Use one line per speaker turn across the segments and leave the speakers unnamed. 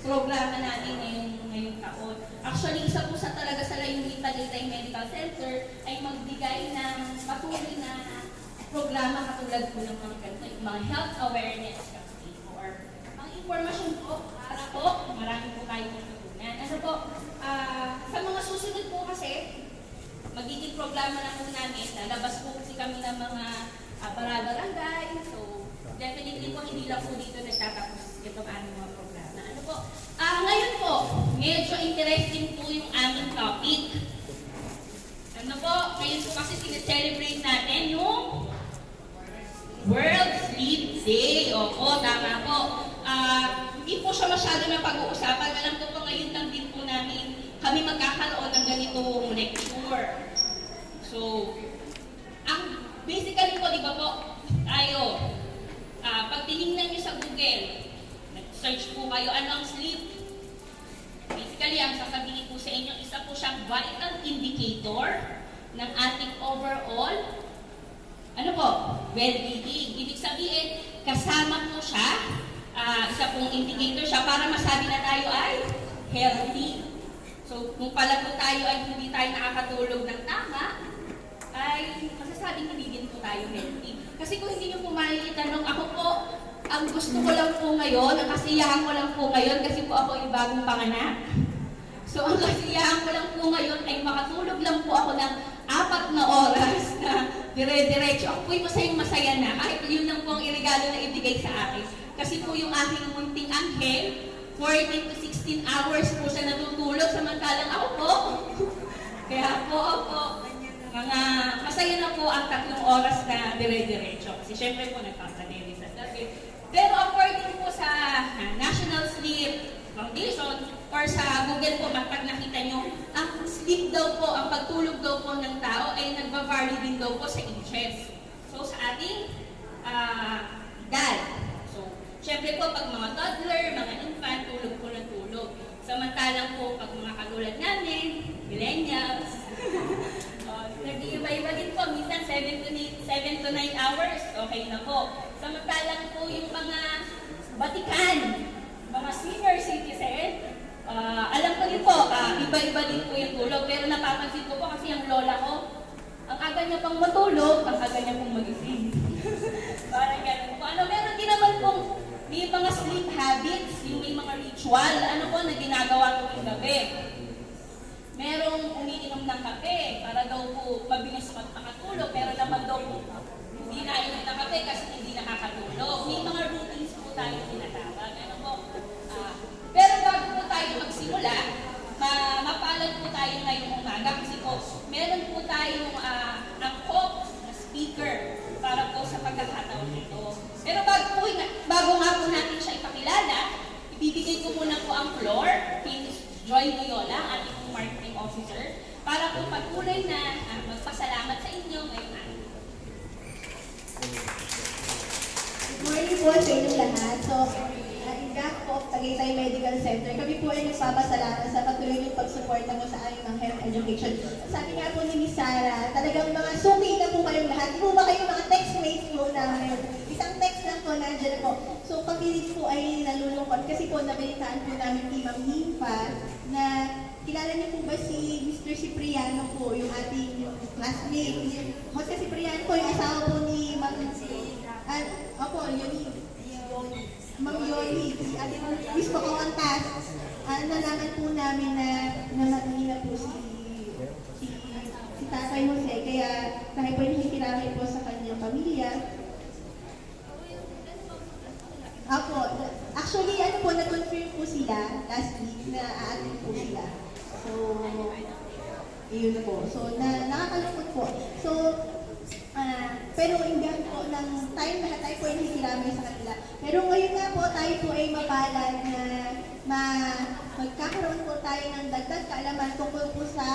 programa natin ngayong taon. Actually, isa po talaga sa layunin Tagaytay Medical Center ay magbigay ng patuloy na programa katulad po ng mga ganito, yung mga health awareness campaign or ang informasyon po para po marami po tayong matutunan. Ano po, sa mga susunod po kasi, magiging programa na po namin, lalabas po kasi kami ng mga barangay, so definitely po hindi lang po dito nagtatapos itong aming mga programa. Ano po, ngayon po, medyo interesting po yung aming topic. Ano po, ngayon po kasi sineselebrate natin yung World Sleep Day. Opo, tama po. Hindi po siya masyado na pag-uusapan. Alam ko po ngayon lang din po namin kami magkakaroon ng ganitong lecture. So, basically po, di ba po, tayo, pag tinignan nyo sa Google, nag-search po kayo, ano ang sleep? Basically, ang sasabihin po sa inyo, isa po siyang vital indicator ng ating overall, ano po, well-being. Ibig sabihin, kasama po siya, isa pong indicator siya para masabi na tayo ay healthy. So, kung pala po tayo ay hindi tayo nakakatulog ng tama, ay masasabing hindi din po tayo healthy. Kasi kung hindi nyo po maitanong, ako po, ang gusto ko lang po ngayon, ang kasiyahan ko lang po ngayon, kasi po ako ay bagong panganak. So, ang kasiyahan ko lang po ngayon ay makatulog lang po ako ng 4 na oras na dire-diretso. Ako po'y masayang-masaya na, kahit yun lang po ang irigalo na ibigay sa akin. Kasi po yung aking munting anghel, 14 to 16 hours po siya natutulog, samantalang ako po. Kaya po, mga masaya na po ang 3 oras na dire-diretso. Kasi syempre po nagpapadeli sa gabi. Pero according po sa National Sleep Foundation or sa Google po, pag nakita nyo, ang sleep daw po, ang pagtulog daw po ng tao ay nagva-vary din daw po sa inches. So sa ating edad. So, syempre po, pag mga toddler, mga infant, tulog po ng tulog. Samantalang po, pag mga katulad namin, millennials, nag-iiba-iba din po, minsan 7 to 9 hours, okay na po. Samantalang po yung mga batikan, mga senior citizen, alam ko din po, iba-iba din po yung tulog. Pero napapansin ko po kasi ang lola ko, ang aga niya pang matulog, ang aga niya pong magising. Parang ganun po. Meron din naman pong may mga sleep habits, yung may mga ritual, po na ginagawa tuwing gabi. Merong umiinom ng kape para daw po mabilis magpakatulog, pero naman daw po hindi nainom ng kape kasi hindi nakakatulog. May mga routines po tayo tinatawag. Pero bago po tayo magsimula, mapalad po tayo ngayong umaga kasi po meron po tayong angkop na speaker para po sa pagkakataon nito. Pero bago nga po natin siya ipakilala, ibibigay ko muna po ang floor kay Joy Loyola, ating marketing officer, para po patuloy na magpasalamat sa inyo ngayong araw.
Good morning po sa inyong lahat. So, in behalf of Tagaytay Medical Center, kami po ay nagpapasalamat sa patuloy ng pagsuporta mo sa aming ng health education. Sabi nga po ni Miss Sarah, talagang mga suki na po kayong lahat. Di po ba kayo mga textmates po namin? Isang text lang po, nandiyan po. So kami po ay nalulungkot kasi po nabalitaan po namin kay Ma'am Nympha na kilala niyo po ba si Mr. Cipriano po, yung ating classmate. Jose Cipriano po, yung asawa po ni Ma'am Ma'am Yoli, si ating Miss Pakawantas. Nalaman po namin na namatay po si Tatay Jose, kaya tayo po yung hikiramay po sa kanyang pamilya. Actually, na-confirm po sila last week na aatin po sila. So, yun po. So, nakakalungkot po. So, pero inggan po ng time lahat tayo po ay hikiramay sa kanila. Pero ngayon nga po, tayo po ay mapalad na magkakaroon po tayo ng dagdag kaalaman tungkol po sa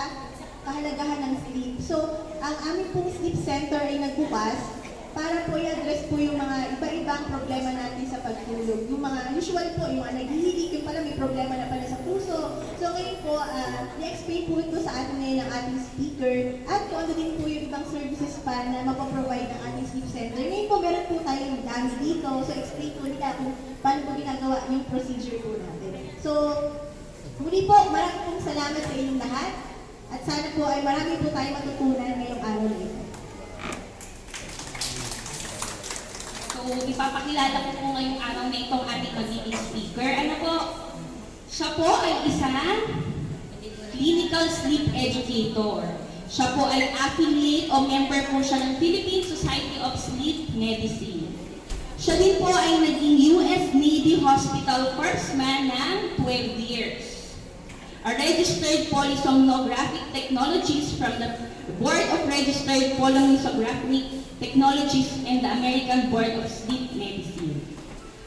kahalagahan ng sleep. So, ang aming pong sleep center ay nagbukas para po i-address po yung mga iba-ibang problema natin sa pagtulog. Yung mga usual po, yung mga naghihilig, yung pala may problema na pala sa puso. So ngayon po, i-explain po ito sa atin ngayon ng ating speaker at kung ano din po yung ibang services pa na mapaprovide ng ating sleep center. Ngayon po, meron po tayong dami dito. So explain po nila kung paano po ginagawa yung procedure po natin. So, muli po, maraming pong salamat sa inyong lahat at sana po ay marami po tayo matutunan ngayong araw na ito.
So, ipapakilala ko po ngayong araw na itong ating magiging speaker. Ano po? Siya po ay isang clinical sleep educator. Siya po ay affiliate o member po siya ng Philippine Society of Sleep Medicine. Siya din po ay naging US Navy Hospital Firstman ng 12 years. A registered polysomnographic technologist from the Board of Registered Polysomnographic Technologies and the American Board of Sleep Medicine.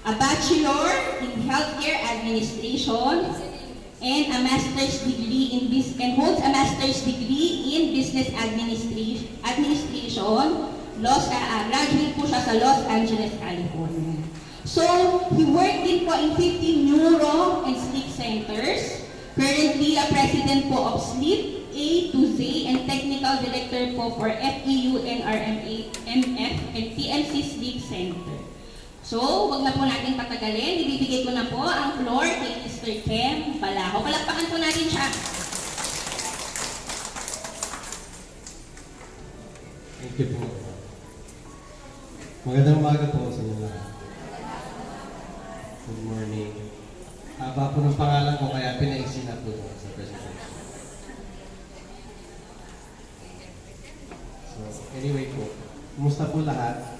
A bachelor in healthcare administration and a master's degree in business administration. Graduate po siya sa Los Angeles, California. So, he worked din po in 50 neuro and sleep centers. Currently, a president po of Sleep A to Z and technical director po for FEU, NRMA, MF, and TMC Sleep Center. So, wag na po natin patagalin. Ibibigay ko na po ang floor kay Mr. Khem Ballaho. Palakpakan po natin siya.
Thank you po. Magandang umaga po sa inyo lahat. Good morning. Haba po ng pangalan ko kaya pinaisin na po sa presentation. So, anyway po, kumusta po lahat?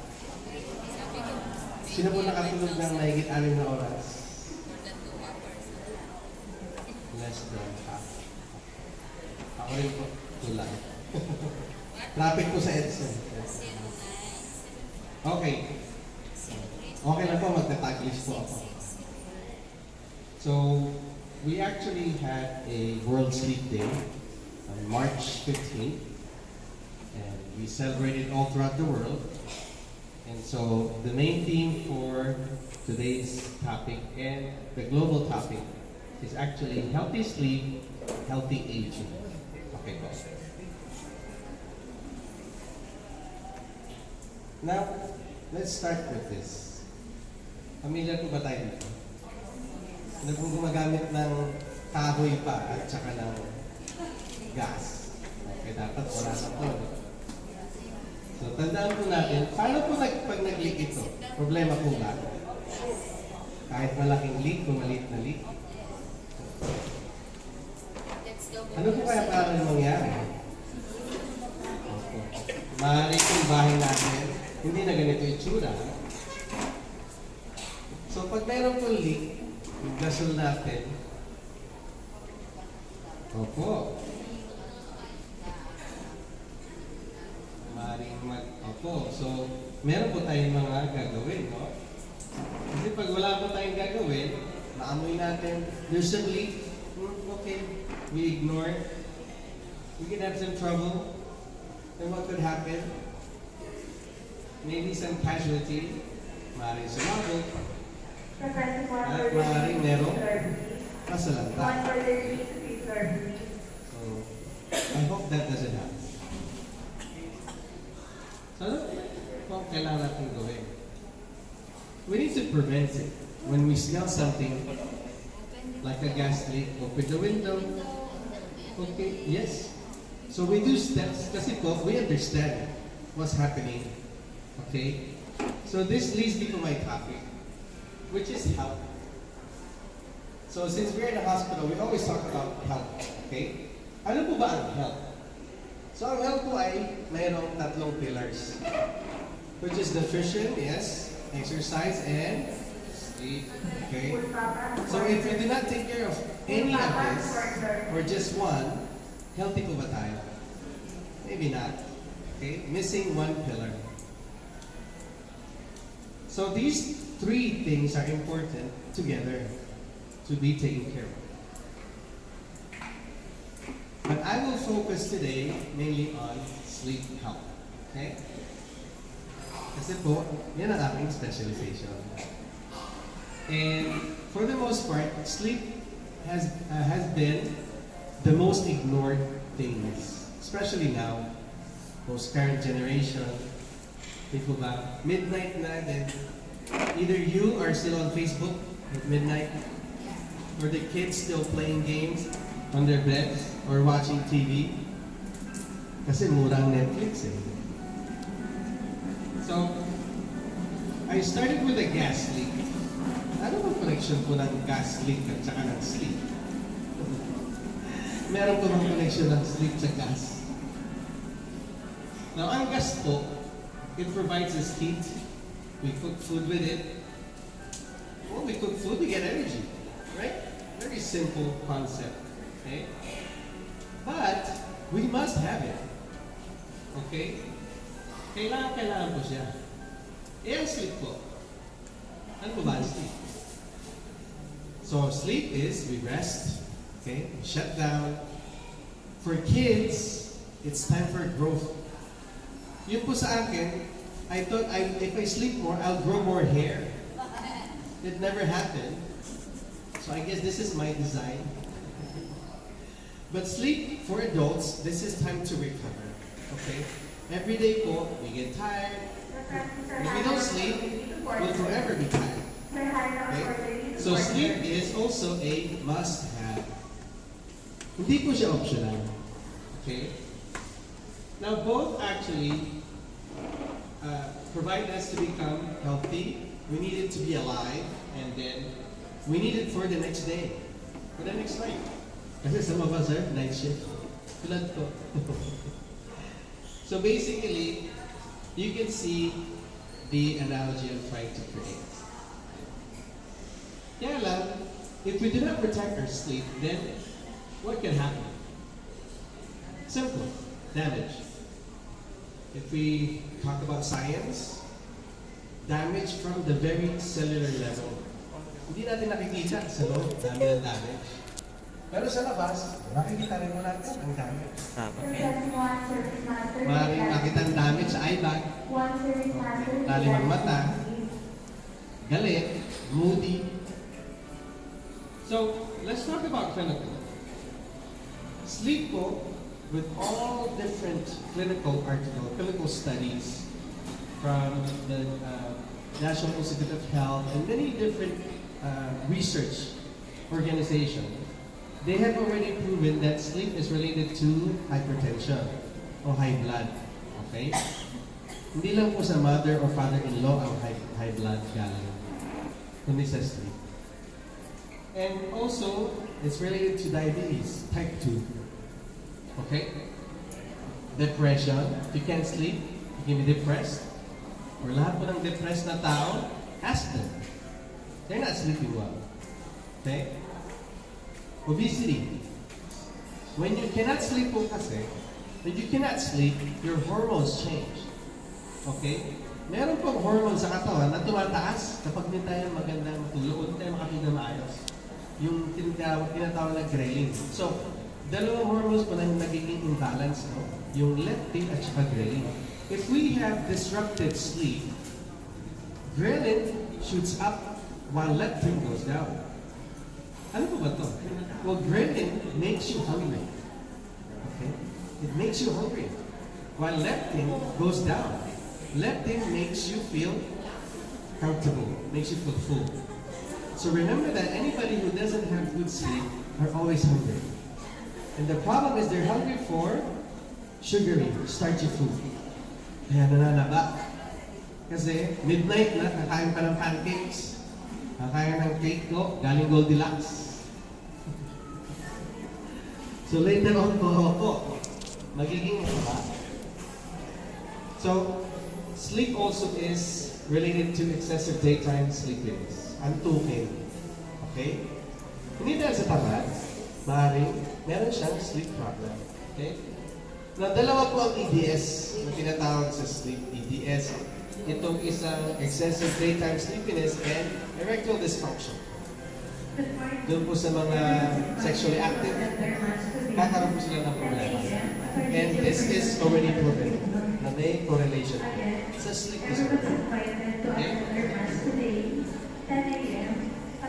Sino po nakatulog ng mahigit 6 na oras? Less than half. Ako rin po, tulad. Traffic po sa EDSA. Okay. Okay lang po, magta-taglish po ako. So, we actually had a World Sleep Day on March 15th. And we celebrated all throughout the world. And so, the main theme for today's topic and the global topic is actually healthy sleep, healthy aging. Okay, go. Now, let's start with this. Familiar po ba tayo dito? Ano kung gumagamit ng kahoy pa at saka ng gas? Okay, dapat wala na po. So, tandaan po natin, paano po pag nag-leak ito? Problema po ba? Kahit malaking leak o maliit na leak? Ano po kaya parang mangyari? Maaari yung bahay natin, hindi na ganito itsura. So, pag mayroon po leak, yung gasol natin, opo. Opo. So, meron po tayong mga gagawin, no? Kasi pag wala po tayong gagawin, maamoy natin, there's a leak, okay, we ignore, we can have some trouble, then what could happen? Maybe some casualty, maaaring sumabog, at maaaring merong masalanta. So, I hope that doesn't happen. So, ano po kailangan natin gawin? We need to prevent it. When we smell something, like a gas leak, open the window. Okay, yes. So we do steps kasi po, we understand what's happening. Okay? So this leads me to my topic, which is health. So since we're in a hospital, we always talk about health. Okay? Ano po ba ang health? So ang health po ay mayroong 3 pillars, which is nutrition, yes, exercise, and sleep. Okay? So if we do not take care of any of this, or just one, healthy po ba tayo? Maybe not. Okay? Missing one pillar. So these 3 things are important together to be taken care of. But I will focus today mainly on sleep health. Okay? Kasi po, yan ang aking specialization. And for the most part, sleep has been the most ignored things, especially now, most current generation. People ba, midnight na, then either you are still on Facebook at midnight, or the kids still playing games on their beds, or watching TV. Kasi murang Netflix eh. So, I started with a gas leak. Ano bang connection po ng gas leak at saka ng sleep? Meron po bang connection ng sleep sa gas? Now, ang gas po, it provides us heat. We cook food with it. When we cook food, we get energy, right? Very simple concept, okay? But, we must have it. Okay? Kailangan po siya. Eh, ang sleep po. Ano ba ang sleep? So, sleep is we rest, okay? We shut down. For kids, it's time for growth. Yun po sa akin, I thought if I sleep more, I'll grow more hair. It never happened. So I guess this is my design. But sleep for adults, this is time to recover. Okay? Every day po, we get tired. If we don't sleep, we'll forever be tired. Okay? So sleep is also a must-have. Hindi po siya optional. Okay? Now both actually provide us to become healthy. We need it to be alive, and then we need it for the next day, for the next night. Kasi some of us are night shift. Tulad ko. So basically, you can see the analogy I'm trying to create. Kaya lang, if we do not protect our sleep, then what can happen? Simple, damage. If we talk about science, damage from the very cellular level. Hindi natin nakikita sa loob, dami ng damage. Pero sa labas, makikita rin mo natin ang damage. Maaaring makita ang damage sa eye bag, lalim ang mata, galit, moody. So, let's talk about clinical. Sleep po, with all different clinical studies from the National Institute of Health and many different research organizations, they have already proven that sleep is related to hypertension or high blood. Okay? Hindi lang po sa mother or father-in-law ang high blood galing, kundi sa sleep. And also, it's related to diabetes, type 2. Okay? Depression. If you can't sleep, you can be depressed. Or lahat po ng depressed na tao, ask them. They're not sleeping well. Okay? Obesity. When you cannot sleep po kasi, when you cannot sleep, your hormones change. Okay? Meron pong hormone sa katawan na tumataas kapag hindi tayo magandang matulog o hindi tayo makatulog na maayos. Yung tinatawag na ghrelin. So, dalawang hormones po na nagiging imbalance, no? Yung leptin at saka ghrelin. If we have disrupted sleep, ghrelin shoots up while leptin goes down. Ano po ba to? Well, ghrelin makes you hungry. Okay? It makes you hungry. While leptin goes down. Leptin makes you feel comfortable, makes you feel full. So remember that anybody who doesn't have good sleep are always hungry. And the problem is they're hungry for sugary, starchy food. Kaya nananaba. Kasi midnight na, kakain pa ng pancakes, kakain ng cake ko, galing Goldilocks. So later on po, magiging haba. So, sleep also is related to excessive daytime sleepiness. Antukin. Okay? Hindi dahil sa tamad, maaaring meron siyang sleep problem. Okay? Na dalawa po ang EDS na tinatawag sa sleep. EDS, itong isang excessive daytime sleepiness and erectile dysfunction. Doon po sa mga sexually active, kakaroon po sila ng problema. And this is already proven. na may correlation sa sleep disorder. Okay?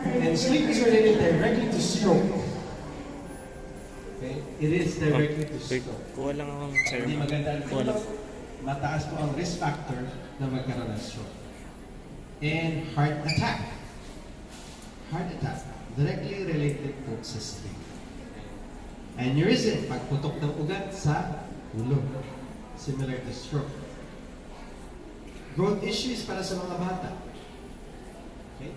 And sleep is related directly to stroke. Okay? It is directly to stroke.
Kuha lang akong
Hindi maganda ang
Kuha lang.
tulog, mataas po ang risk factor na magkaroon ng stroke. And heart attack. Heart attack, directly related po sa sleep. Aneurysm, pagputok ng ugat sa ulo. Similar to stroke. Growth issues para sa mga bata. Okay?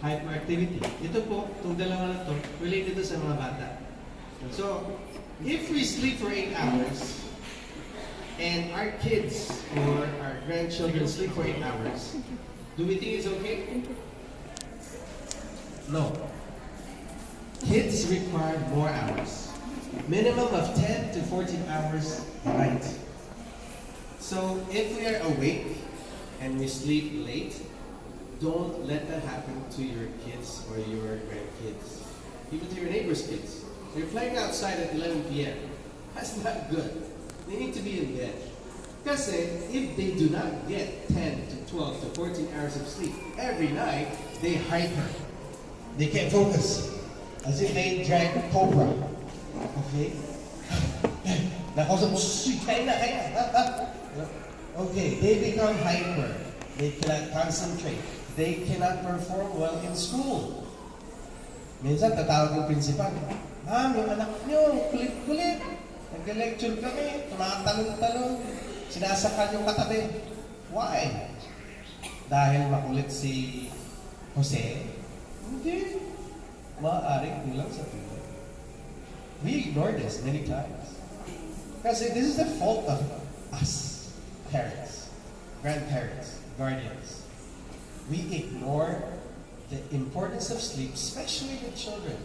Hyperactivity. Ito po, itong dalawa na to, related to sa mga bata. So, if we sleep for 8 hours, and our kids or our grandchildren sleep for 8 hours, do we think it's okay? No. Kids require more hours. Minimum of 10 to 14 hours a night. So if we are awake and we sleep late, don't let that happen to your kids or your grandkids. Even to your neighbor's kids. They're playing outside at 11 p.m. That's not good. They need to be in bed. Because if they do not get 10 to 12 to 14 hours of sleep every night, they hyper. They can't focus. As if they drank Cobra. Okay? Okay, they become hyper. They cannot concentrate. They cannot perform well in school. Minsan, tatawag yung principal. Ma'am, yung anak nyo, kulit-kulit. Nag-lecture kami, tumatalon-talon. Sinasakal yung katabi. Why? Dahil makulit si Jose? Hindi. Maaaring kulang sa tulog. We ignore this many times. Kasi this is the fault of us, parents, grandparents, guardians. We ignore the importance of sleep, especially with children.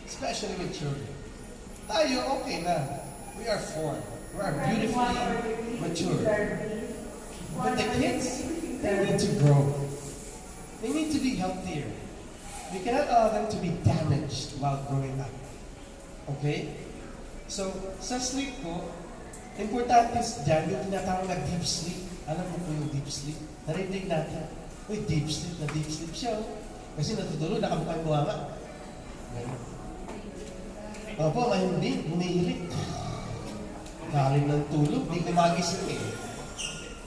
Especially with children. Tayo, okay na. We are formed. We are beautifully mature. But the kids, they need to grow. They need to be healthier. We cannot allow them to be damaged while growing up. Okay? So, sa sleep ko, importante dyan yung tinatawag na deep sleep. Alam mo po yung deep sleep? Narinig natin. Uy, deep sleep siya. Kasi natutulog, nakabuka yung buhanga. Opo, mahimbing, humihilik. Kalim ng tulog, di kumagising eh.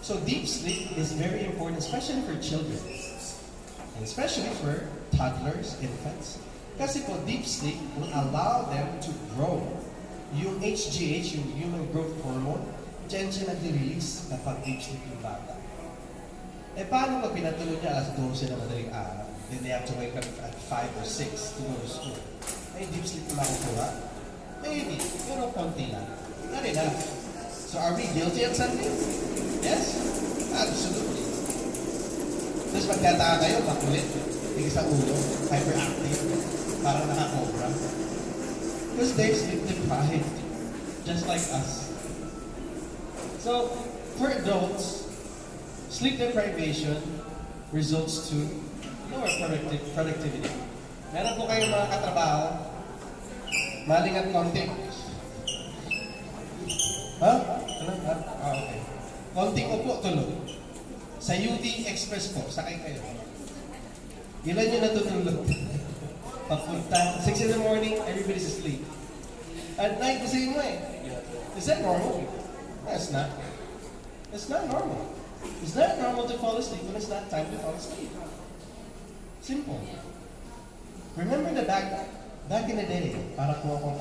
So deep sleep is very important, especially for children. And especially for toddlers, infants. Kasi po, deep sleep will allow them to grow. Yung HGH, yung human growth hormone, dyan siya nag-release kapag deep sleep yung bata. Eh paano pag pinatulog niya alas 12 na madaling araw? Then they have to wake up at 5 or 6 to go to school. May deep sleep na makukuha? Maybe, pero konti lang. Not enough. So are we guilty of something? Yes? Absolutely. Tapos magkataka kayo, makulit, tigil sa ulo, hyperactive, parang nakakobra. Because they're sleep deprived, just like us. So, for adults, sleep deprivation results to lower productivity. Meron po kayong mga katrabaho, malingat konti. Ha? Ano? Okay. Konting upo, tulog. Sa UD Express po, sakay kayo. Ilan yung natutulog? Papunta, 6 in the morning, everybody's asleep. At night, the same way. Is that normal? No, it's not. It's not normal. It's not normal to fall asleep when it's not time to fall asleep. Simple. Remember the back in the day, para po akong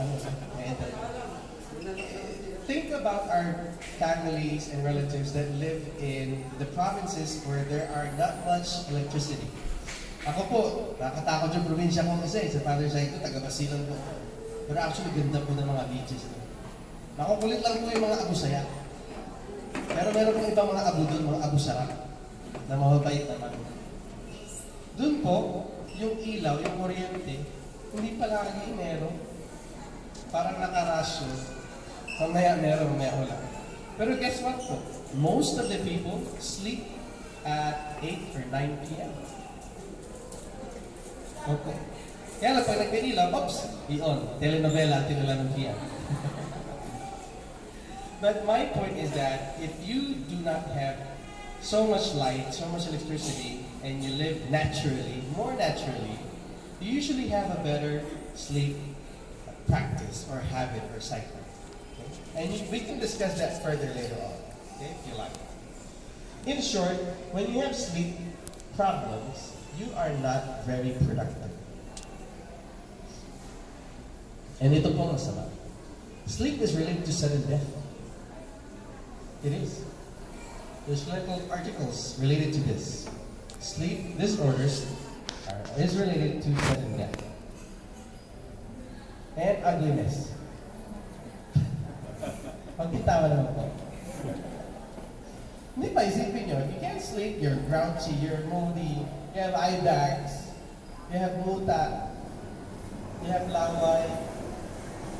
think about our families and relatives that live in the provinces where there are not much electricity. Ako po, nakatakot yung probinsya ko kasi sa father side ko, taga-Basilan po. Pero actually, ganda po ng mga beaches. Nakukulit lang po yung mga abusaya. Pero meron pong ibang mga abo doon, mga abusarap, na mababait naman. Doon po, yung ilaw, yung kuryente, hindi palagi meron. Parang nakarasyo. Mamaya meron, mamaya wala. Pero guess what po? Most of the people sleep at 8 or 9 p.m. Okay. Kaya lang, pag nagpinilaw, oops, i-on. Telenovela, tinala ng p.m. But my point is that if you do not have so much light, so much electricity, and you live naturally, more naturally, you usually have a better sleep practice or habit or cycle. Okay? And we can discuss that further later on, okay, if you like. In short, when you have sleep problems, you are not very productive. And ito po masama. Sleep is related to sudden death. It is. There's medical articles related to this. Sleep disorders is related to sudden death. And ugliness. Pagkitawa naman po. Hindi pa isipin nyo, if you can't sleep, you're grouchy, you're moody, you have eye bags, you have muta, you have laway.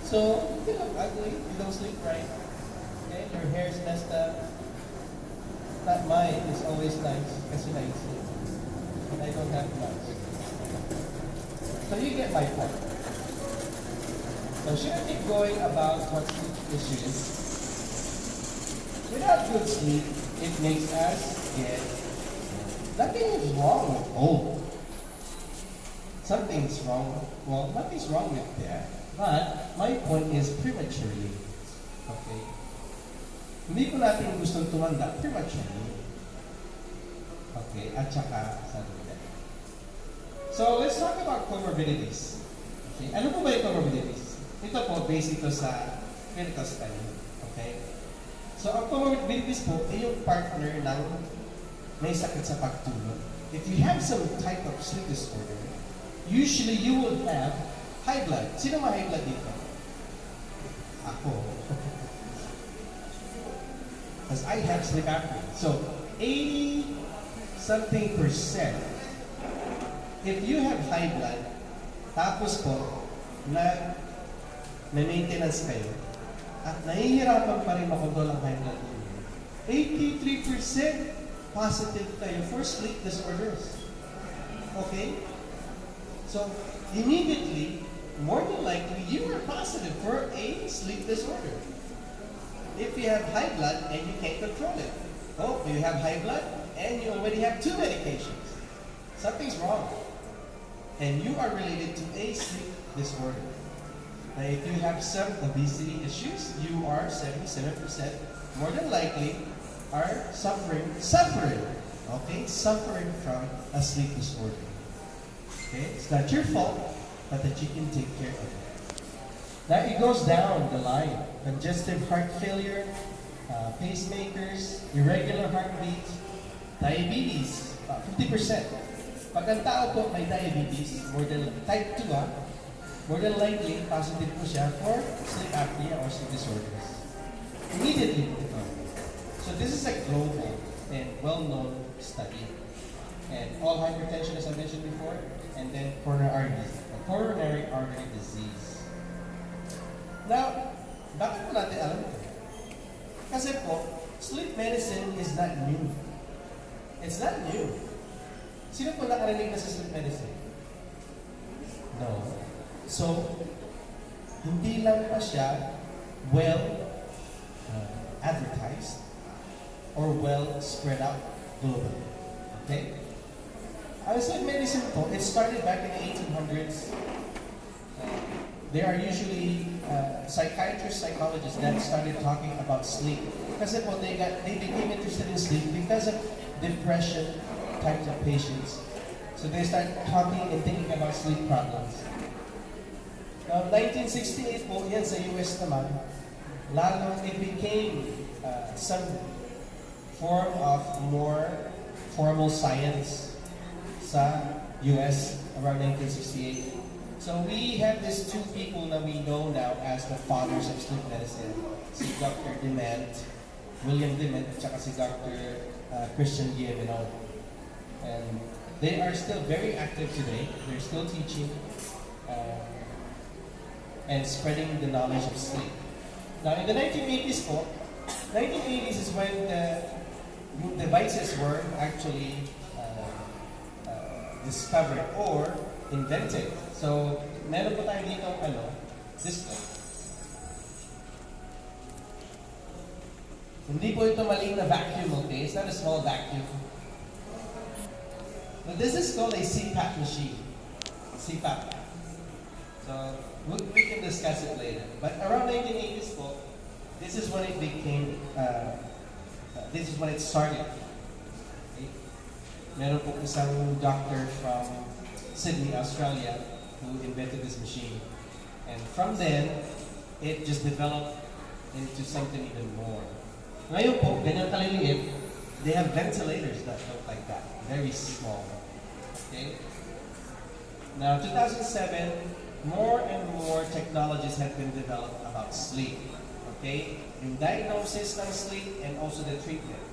So, you look ugly, you don't sleep right. Okay? Your hair's messed up. Not mine, it's always nice, kasi I sleep. And I don't have much. So you get my point. So should I keep going about what sleep issues? Without good sleep, it makes us get... Nothing is wrong with old. Something's wrong. Well, nothing's wrong with that. But my point is prematurely. Okay? Hindi ko natin gustong tumanda prematurely. Okay? At saka sudden death. So let's talk about comorbidities. Okay? Ano po ba yung comorbidities? Ito po, based ito sa clinical study. Okay? So ang comorbidities po ay yung partner ng may sakit sa pagtulog. If you have some type of sleep disorder, usually you will have high blood. Sino ma high blood dito? Ako. Because I have sleep apnea. So 80-something %, if you have high blood, tapos po, may maintenance kayo, at nahihirapan pa rin makontrol ang high blood ninyo, 83% positive kayo for sleep disorders. Okay? So, immediately, more than likely, you are positive for a sleep disorder. If you have high blood and you can't control it. Oh, you have high blood and you already have 2 medications. Something's wrong. And you are related to a sleep disorder. Now, if you have some obesity issues, you are 77% more than likely are suffering from a sleep disorder. Okay? It's not your fault, but that you can take care of it. Now it goes down the line. Congestive heart failure, pacemakers, irregular heartbeat, diabetes, 50%. Pag ang tao po may diabetes, more than type 2, more than likely, positive po siya for sleep apnea or sleep disorders. Immediately. So this is a global and well-known study. And all hypertension, as I mentioned before, and then coronary artery disease. Now, bakit po natin alam ito? Kasi po, sleep medicine is not new. It's not new. Sino po nakarinig na sa sleep medicine? No. So, hindi lang pa siya well advertised or well spread out globally. Okay? Ang sleep medicine po, it started back in the 1800s. There are usually psychiatrists, psychologists that started talking about sleep. Kasi po, they became interested in sleep because of depression types of patients. So they started talking and thinking about sleep problems. Now, 1968 po, yan sa US naman, lalo it became some form of more formal science sa US around 1968. So we have these 2 people that we know now as the fathers of sleep medicine. Si Dr. Dement, William Dement, at saka si Dr. Christian Guilleminault. And they are still very active today. They're still teaching and spreading the knowledge of sleep. Now in the 1980s po, 1980s is when the devices were actually discovered or invented. So, meron po tayo dito, display. Hindi po ito maliit na vacuum, okay? It's not a small vacuum. But this is called a CPAP machine. CPAP. So, we can discuss it later. But around 1980s po, this is when it became, this is when it started. Okay? Meron po isang doctor from Sydney, Australia, who invented this machine. And from then, it just developed into something even more. Ngayon po, ganyan kaliliit, they have ventilators that look like that. Very small. Okay? Now, 2007, more and more technologies have been developed about sleep. Okay? Yung diagnosis ng sleep and also the treatment.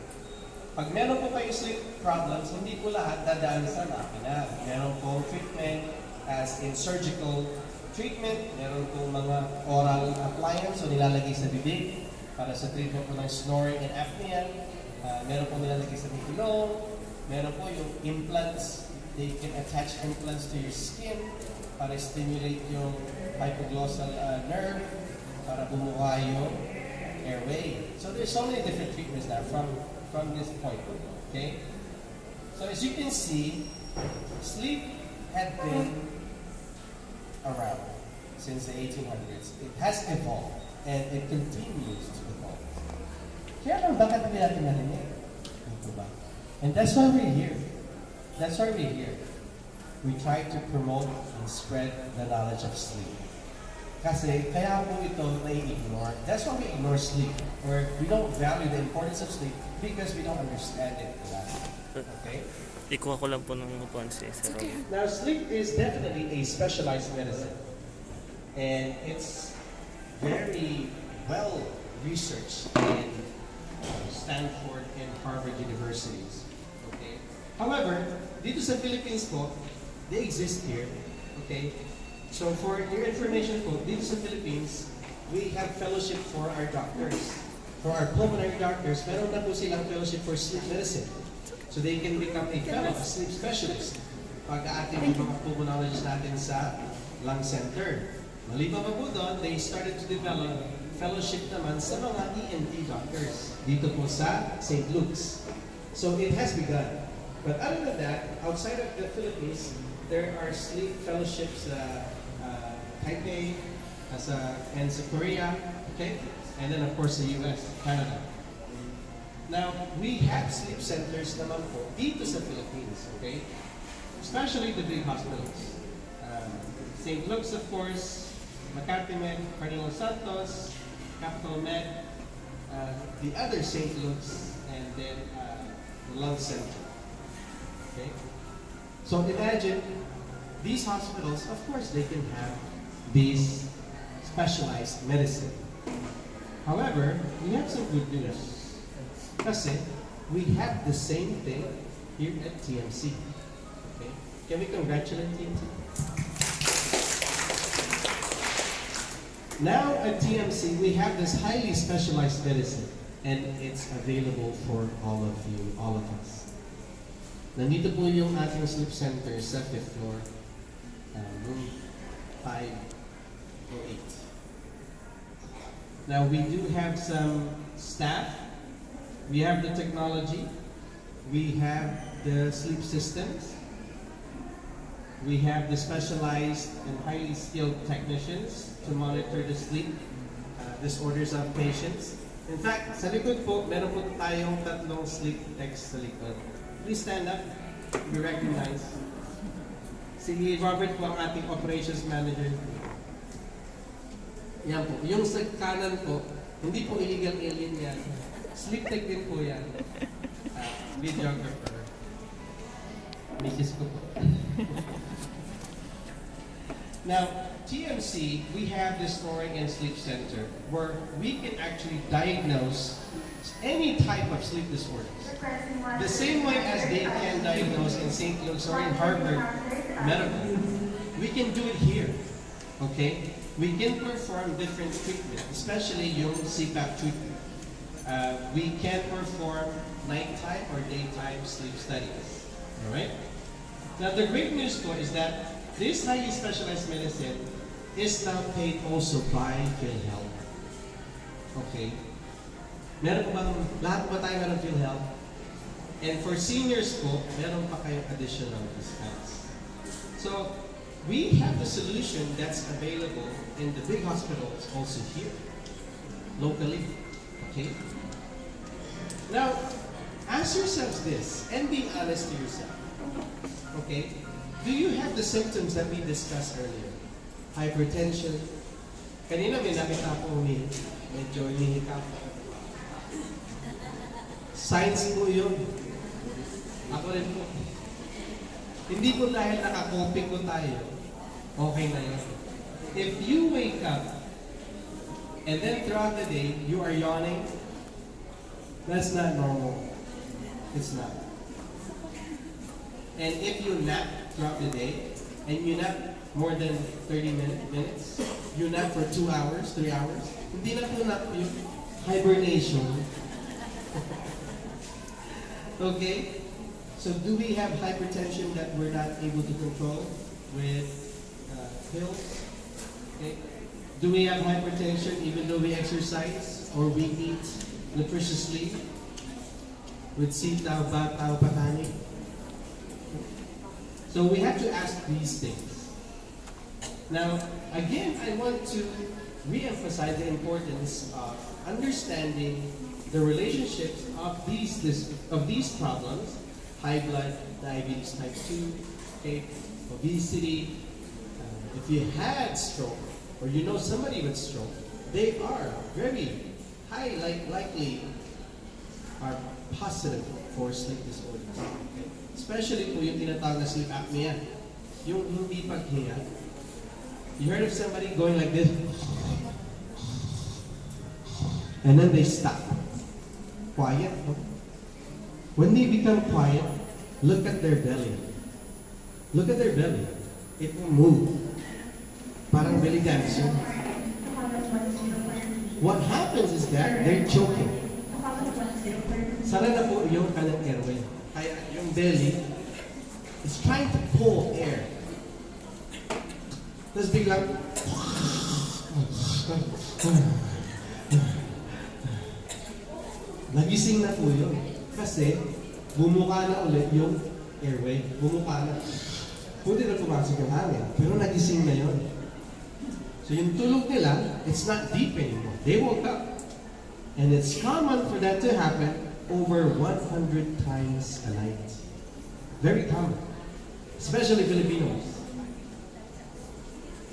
Pag meron po kayo sleep problems, hindi po lahat dadaan sa makina. Meron po treatment as in surgical treatment, meron po mga oral appliance o nilalagay sa bibig para sa treatment po ng snoring and apnea. Meron po nilalagay sa bibig. Meron po yung implants. They can attach implants to your skin para stimulate yung hypoglossal nerve para bumuka yung airway. So there's so many different treatments now from this point. Okay? So as you can see, sleep had been around since the 1800s. It has evolved and it continues to evolve. Kaya lang, bakit hindi natin narinig? Ito ba? And that's why we're here. That's why we're here. We try to promote and spread the knowledge of sleep. Kasi kaya po ito nai-ignore. That's why we ignore sleep. Or we don't value the importance of sleep because we don't understand it. Okay?
Ikuha ko lang po ng upuan si Sir Robby.
Now, sleep is definitely a specialized medicine. And it's very well researched in Stanford and Harvard universities. Okay? However, dito sa Philippines po, they exist here. Okay? So for your information po, dito sa Philippines, we have fellowship for our doctors. For our pulmonary doctors, meron na po silang fellowship for sleep medicine. So they can become a fellow, a sleep specialist. Pag-aating yung mga pulmonologists natin sa lung center. Maliban pa po doon, they started to develop fellowship naman sa mga ENT doctors dito po sa St. Luke's. So it has begun. But other than that, outside of the Philippines, there are sleep fellowships Taipei, and sa Korea, okay? And then of course the US, Canada. Now, we have sleep centers naman po dito sa Philippines, okay? Especially the big hospitals. St. Luke's, of course, Makati Med, Cardinal Santos, Capital Med, the other St. Luke's, and then the Lung Center. Okay? So imagine, these hospitals, of course, they can have these specialized medicine. However, we have some good news. Kasi, we have the same thing here at TMC. Okay? Can we congratulate TMC? Now at TMC, we have this highly specialized medicine, and it's available for all of you, all of us. Nandito po yung ating sleep center sa 5th floor, room 508. Now we do have some staff, we have the technology, we have the sleep systems, we have the specialized and highly skilled technicians to monitor the sleep disorders of patients. In fact, sa likod po, meron po tayong 3 sleep techs sa likod. Please stand up, be recognized. Si Robert po ang ating operations manager. Yan po. Yung sa kanan po, hindi po illegal alien yan. Sleep tech din po yan. Videographer. Mrs. ko po. Now, TMC, we have the Snoring and Sleep Center where we can actually diagnose any type of sleep disorders. The same way as they can diagnose in St. Luke's or in Harvard Medical. We can do it here. Okay? We can perform different treatments, especially yung CPAP treatment. We can perform nighttime or daytime sleep studies. Alright? Now, the great news po is that this highly specialized medicine is now paid also by PhilHealth. Okay? Meron bang, lahat ba tayo meron PhilHealth? And for seniors po, meron pa kayong additional discounts. So, we have the solution that's available in the big hospitals also here, locally, okay? Now, ask yourselves this, and be honest to yourself, okay? Do you have the symptoms that we discussed earlier? Hypertension. Kanina may nakita ko medyo hinihikap. Signs po yun. Ako rin po. Hindi po dahil nakakoping ko tayo, okay na yun. If you wake up, and then throughout the day, you are yawning, that's not normal. It's not. And if you nap throughout the day, and you nap more than 30 minutes, you nap for 2 hours, 3 hours, hindi na po nap yung hibernation. Okay? So do we have hypertension that we're not able to control with pills? Okay? Do we have hypertension even though we exercise or we eat nutritiously with sitaw, bataw, patani? So we have to ask these things. Now, again, I want to re-emphasize the importance of understanding the relationships of these problems: high blood, diabetes type 2, okay, obesity. If you had stroke, or you know somebody with stroke, they are very high, likely are positive for sleep disorders. Okay? Especially po yung tinatawag na sleep apnea, yung hindi paghinga. You heard of somebody going like this, and then they stop. Quiet. No? When they become quiet, look at their belly. Look at their belly. It will move. Parang belly dancer. What happens is that they're choking. Sara na po yung kanang airway. Kaya yung belly is trying to pull air. Tapos biglang nagising na po yun. Kasi bumuka na ulit yung airway. Bumuka na. Pwede na pumasok yung hangin. Pero nagising na yun. So yung tulog nila, it's not deep anymore. They woke up. And it's common for that to happen over 100 times a night. Very common. Especially Filipinos.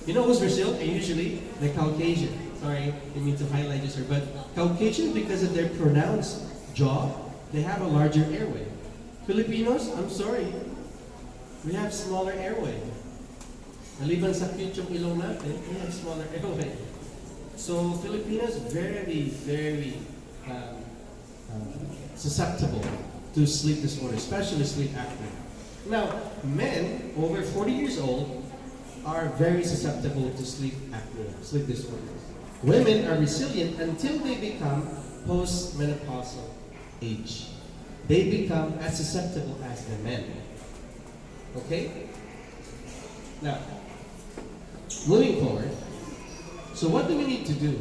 You know who's Brazil? And usually, the Caucasian. Sorry, I mean to highlight this here. But Caucasian, because of their pronounced jaw, they have a larger airway. Filipinos, I'm sorry, we have smaller airway. Maliban sa cute yung ilong natin, we have smaller airway. So Filipinos very, very susceptible to sleep disorder, especially sleep apnea. Now, men over 40 years old are very susceptible to sleep apnea, sleep disorders. Women are resilient until they become post-menopausal age. They become as susceptible as the men. Okay? Now, moving forward, so what do we need to do?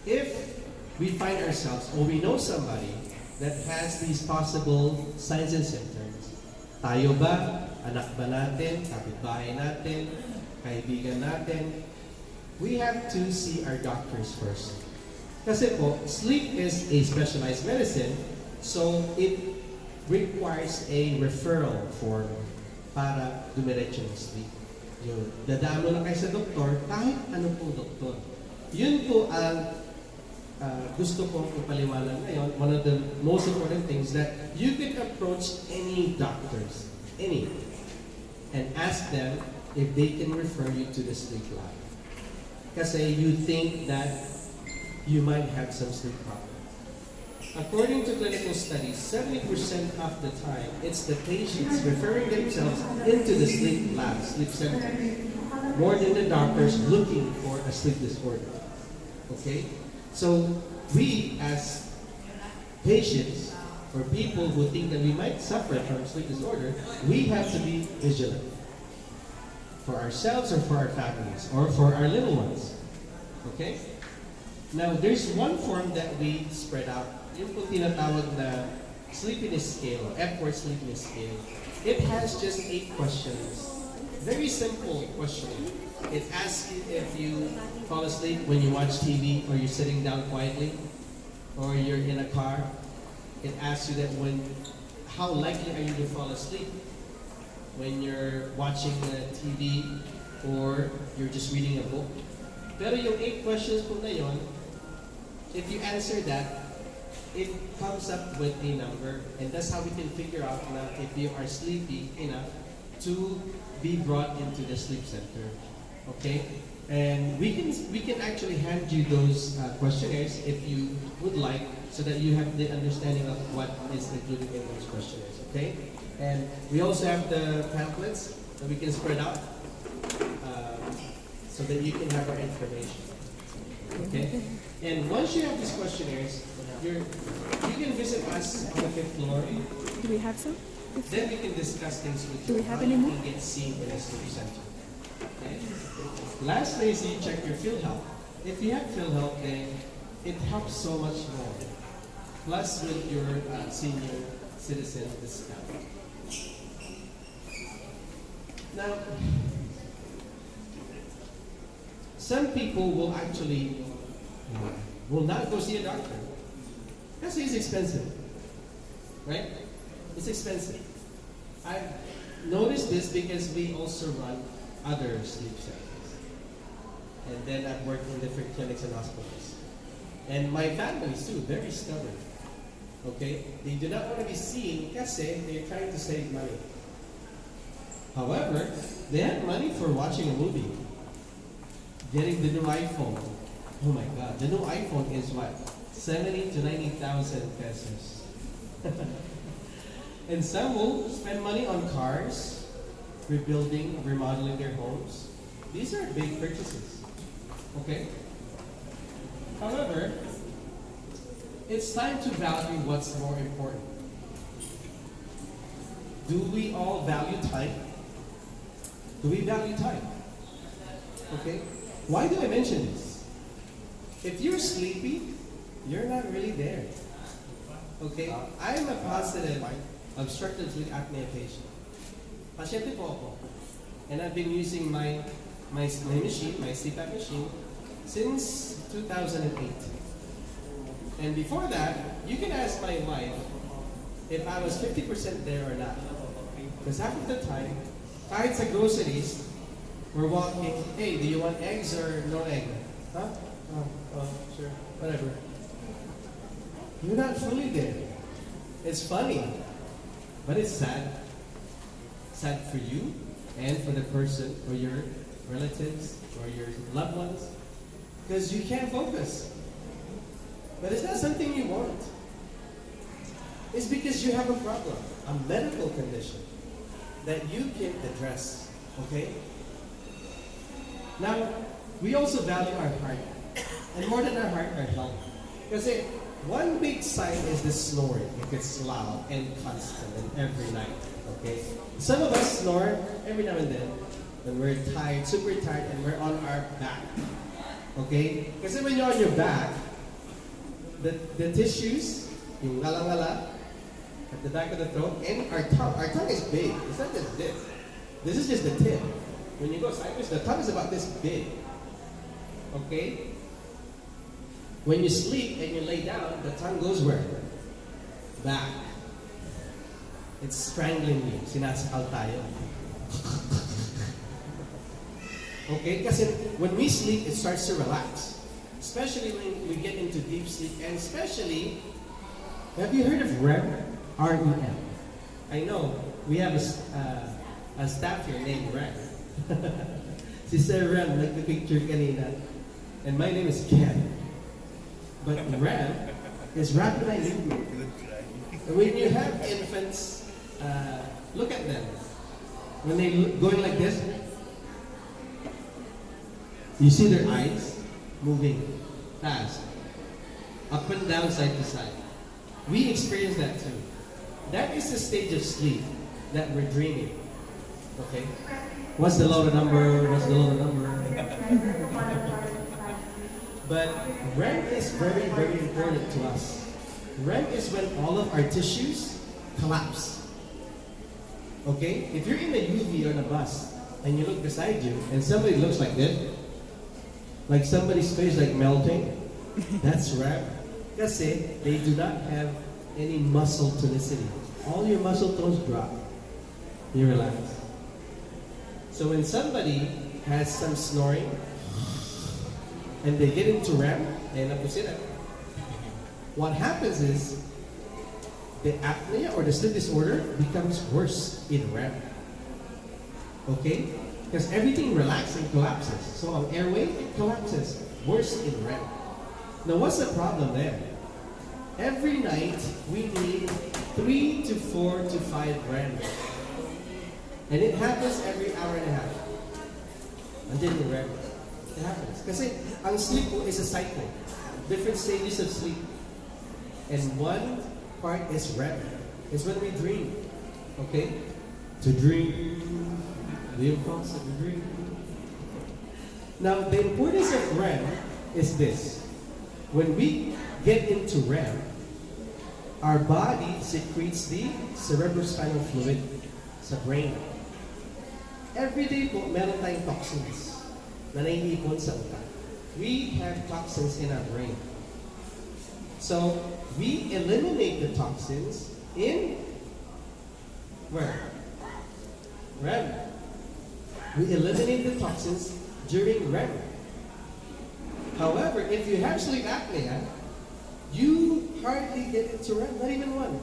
If we find ourselves or we know somebody that has these possible signs and symptoms, tayo ba, anak ba natin, kapitbahay natin, kaibigan natin, we have to see our doctors first. Kasi po, sleep is a specialized medicine, so it requires a referral form para dumiretso ng sleep. Yun. Dadaan mo lang kayo sa doktor, kahit ano pong doktor. Yun po ang gusto kong ipaliwanag ngayon. One of the most important things that you can approach any doctors, any, and ask them if they can refer you to the sleep lab. Kasi you think that you might have some sleep problems. According to clinical studies, 70% of the time, it's the patients referring themselves into the sleep lab, sleep center, more than the doctors looking for a sleep disorder. Okay? So, we as patients, or people who think that we might suffer from sleep disorder, we have to be vigilant. For ourselves or for our families, or for our little ones. Okay? Now, there's one form that we spread out. Yung po tinatawag na sleepiness scale, Epworth sleepiness scale. It has just 8 questions. Very simple question. It asks you if you fall asleep when you watch TV or you're sitting down quietly or you're in a car. It asks you that how likely are you to fall asleep when you're watching TV or you're just reading a book. Pero yung 8 questions po na yun, if you answer that, it comes up with a number, and that's how we can figure out na if you are sleepy enough to be brought into the sleep center. Okay? And we can actually hand you those questionnaires if you would like, so that you have the understanding of what is included in those questionnaires. Okay? And we also have the pamphlets that we can spread out so that you can have our information. Okay? And once you have these questionnaires, you can visit us on the 5th floor.
Do we have some?
Then we can discuss things with
Do
you.
we have
How
any
you
more?
can get seen in a sleep center. Okay? Lastly is you check your PhilHealth. If you have PhilHealth, then it helps so much more. Plus with your senior citizen discount. Now, some people will actually will not go see a doctor. Because it's expensive. Right? It's expensive. I've noticed this because we also run other sleep centers. And then I've worked in different clinics and hospitals. And my family is too, very stubborn. Okay? They do not want to be seen kasi they're trying to save money. However, they have money for watching a movie. Getting the new iPhone. Oh my God, the new iPhone is what? 70 to 90,000 pesos. And some will spend money on cars, rebuilding, remodeling their homes. These are big purchases. Okay? However, it's time to value what's more important. Do we all value time? Do we value time? Okay? Why do I mention this? If you're sleepy, you're not really there. Okay? I'm a positive obstructive sleep apnea patient. Pasyente po ako. And I've been using my machine, my CPAP machine, since 2008. And before that, you can ask my wife if I was 50% there or not. Because half of the time, kahit sa groceries, we're walking, hey, do you want eggs or no egg? Huh? Oh, sure, whatever. You're not fully there. It's funny, but it's sad. Sad for you and for the person, for your relatives, or your loved ones, because you can't focus. But it's not something you want. It's because you have a problem, a medical condition that you can address, okay? Now, we also value our heart. And more than our heart, our health. Kasi one big sign is the snoring, if it's loud and constant and every night, okay? Some of us snore every now and then when we're tired, super tired, and we're on our back, okay? Kasi when you're on your back, the tissues, yung ngala-ngala, at the back of the throat, and our tongue is big. It's not just this. This is just the tip. When you go sideways, the tongue is about this big. Okay? When you sleep and you lay down, the tongue goes where? Back. It's strangling you. Sinasakal tayo. Okay? Kasi when we sleep, it starts to relax. Especially when we get into deep sleep. And especially, have you heard of REM? R-E-M. I know, we have a staff here named Rem. Si Sir Rem, nagpipicture kanina. And my name is Khem. But Rem is rapid eye movement. And when you have infants, look at them. When they going like this, you see their eyes moving fast, up and down, side to side. We experience that too. That is the stage of sleep that we're dreaming. Okay? What's the lower number? What's the lower number? But REM is very, very important to us. REM is when all of our tissues collapse. Okay? If you're in a UV on a bus and you look beside you and somebody looks like this, like somebody's face like melting, that's REM. Kasi they do not have any muscle tonicity. All your muscle tones drop. You relax. So when somebody has some snoring and they get into REM, what happens is the apnea or the sleep disorder becomes worse in REM. Okay? Because everything relaxes and collapses. So our airway, it collapses. Worse in REM. Now what's the problem there? Every night we need 3 to 4 to 5 REM. And it happens every hour and a half. Until you REM. It happens. Kasi ang sleep po is a cycle. Different stages of sleep. And one part is REM. It's when we dream. Okay? To dream. The impulse of the dream. Now, the importance of REM is this. When we get into REM, our body secretes the cerebrospinal fluid sa brain. Every day po, meron tayong toxins na naiipon sa utak. We have toxins in our brain. So, we eliminate the toxins in where? REM. We eliminate the toxins during REM. However, if you have sleep apnea, you hardly get into REM, not even one.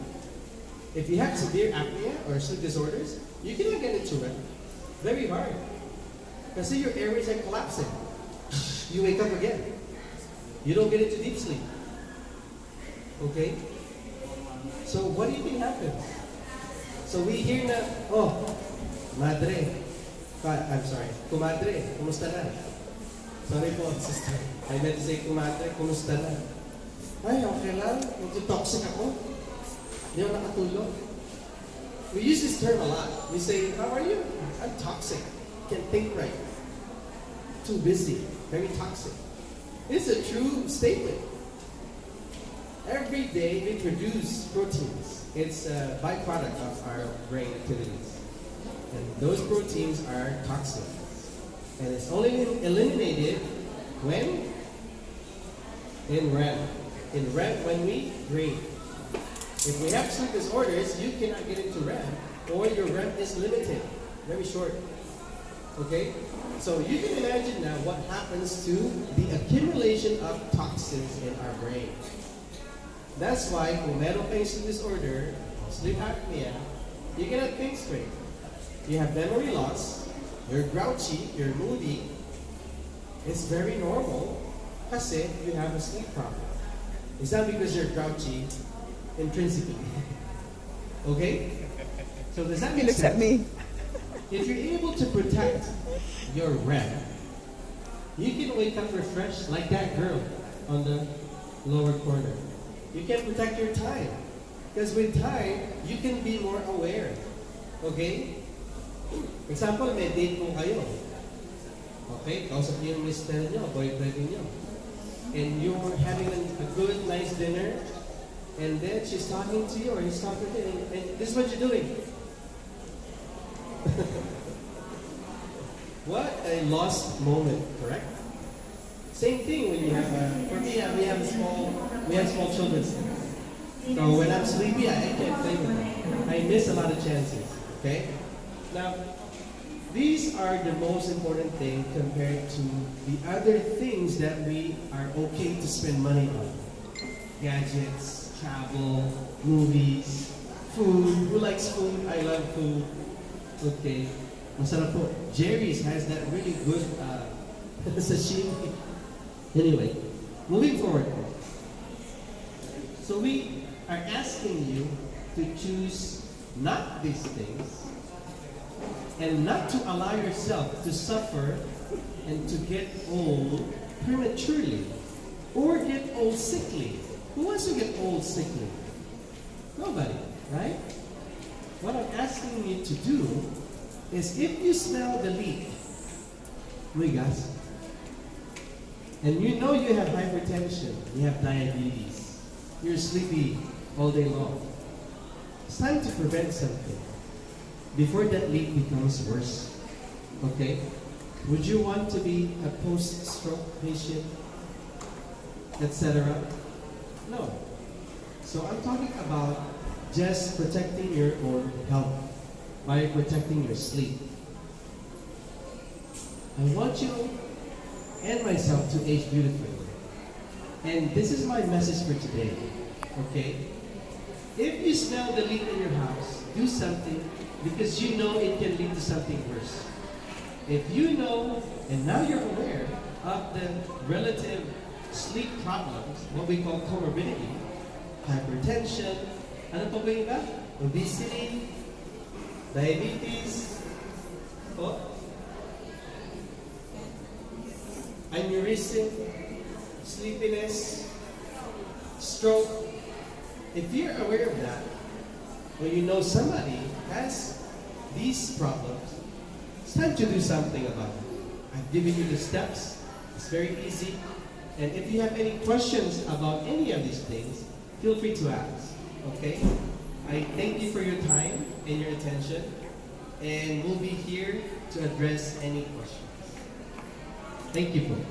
If you have severe apnea or sleep disorders, you cannot get into REM. Very hard. Kasi your airways are collapsing. You wake up again. You don't get into deep sleep. Okay? So what do you think happens? So we hear na, oh, madre. I'm sorry. Kumadre, kumusta na? Sorry po, sister. I meant to say kumadre, kumusta na? Ay, okay lang. Nag-toxic ako. Hindi ako nakatulog. We use this term a lot. We say, how are you? I'm toxic. Can't think right. Too busy. Very toxic. It's a true statement. Every day we produce proteins. It's a byproduct of our brain activities. And those proteins are toxic. And it's only eliminated when? In REM. In REM when we dream. If we have sleep disorders, you cannot get into REM, or your REM is limited, very short. Okay? So you can imagine now what happens to the accumulation of toxins in our brain. That's why kung meron kayong sleep disorder, sleep apnea, you cannot think straight. You have memory loss, you're grouchy, you're moody. It's very normal kasi you have a sleep problem. It's not because you're grouchy intrinsically. Okay? So does that make sense?
He looks at me.
If you're able to protect your REM, you can wake up refreshed like that girl on the lower corner. You can protect your time. Because with time, you can be more aware. Okay? Example, may date mo kayo. Okay? Kausap niyo yung mister niyo, boyfriend niyo. And you're having a good, nice dinner, and then she's talking to you, or he's talking to you, and this is what you're doing. What a lost moment, correct? Same thing when you have for me, we have small children. So when I'm sleepy, I can't play with them. I miss a lot of chances, okay? Now, these are the most important thing compared to the other things that we are okay to spend money on. Gadgets, travel, movies, food. Who likes food? I love food. Okay. Masarap po. Jerry's has that really good sashimi. Anyway, moving forward. So we are asking you to choose not these things and not to allow yourself to suffer and to get old prematurely or get old sickly. Who wants to get old sickly? Nobody, right? What I'm asking you to do is if you smell the leak, muy gas. and you know you have hypertension, you have diabetes, you're sleepy all day long, it's time to prevent something before that leak becomes worse. Okay? Would you want to be a post-stroke patient, etc.? No. So I'm talking about just protecting your own health by protecting your sleep. I want you and myself to age beautifully. And this is my message for today. Okay? If you smell the leak in your house, do something because you know it can lead to something worse. If you know, and now you're aware of the relative sleep problems, what we call comorbidity, hypertension, ano pa ba yung iba? Obesity, diabetes, aneurysm, sleepiness, stroke. If you're aware of that, or you know somebody has these problems, it's time to do something about it. I've given you the steps. It's very easy. And if you have any questions about any of these things, feel free to ask. Okay? I thank you for your time and your attention. And we'll be here to address any questions. Thank you, folks.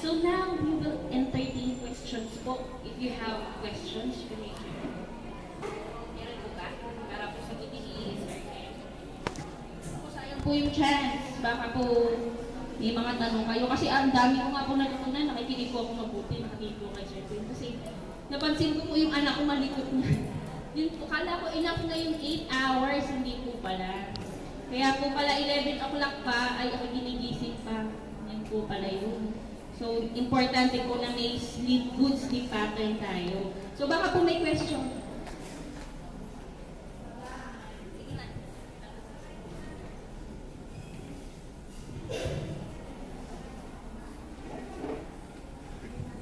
So now we will entertain questions po. If you have questions, you may share. Meron po ba? Para po sagutin ni Sir Ken. Po, sayang po yung chance. Baka po may mga tanong kayo. Kasi ang dami ko nga po natutunan. Nakikinig po ako mabuti. Nakikinig po kay Sir Ken. Kasi napansin ko po yung anak ko malikot na. Yun po, kala ko enough na yung 8 hours. Hindi po pala. Kaya po pala 11 o'clock pa ay ako ginigising pa. Yan po pala yun. So, importante po na may good sleep pattern tayo. So, baka po may question.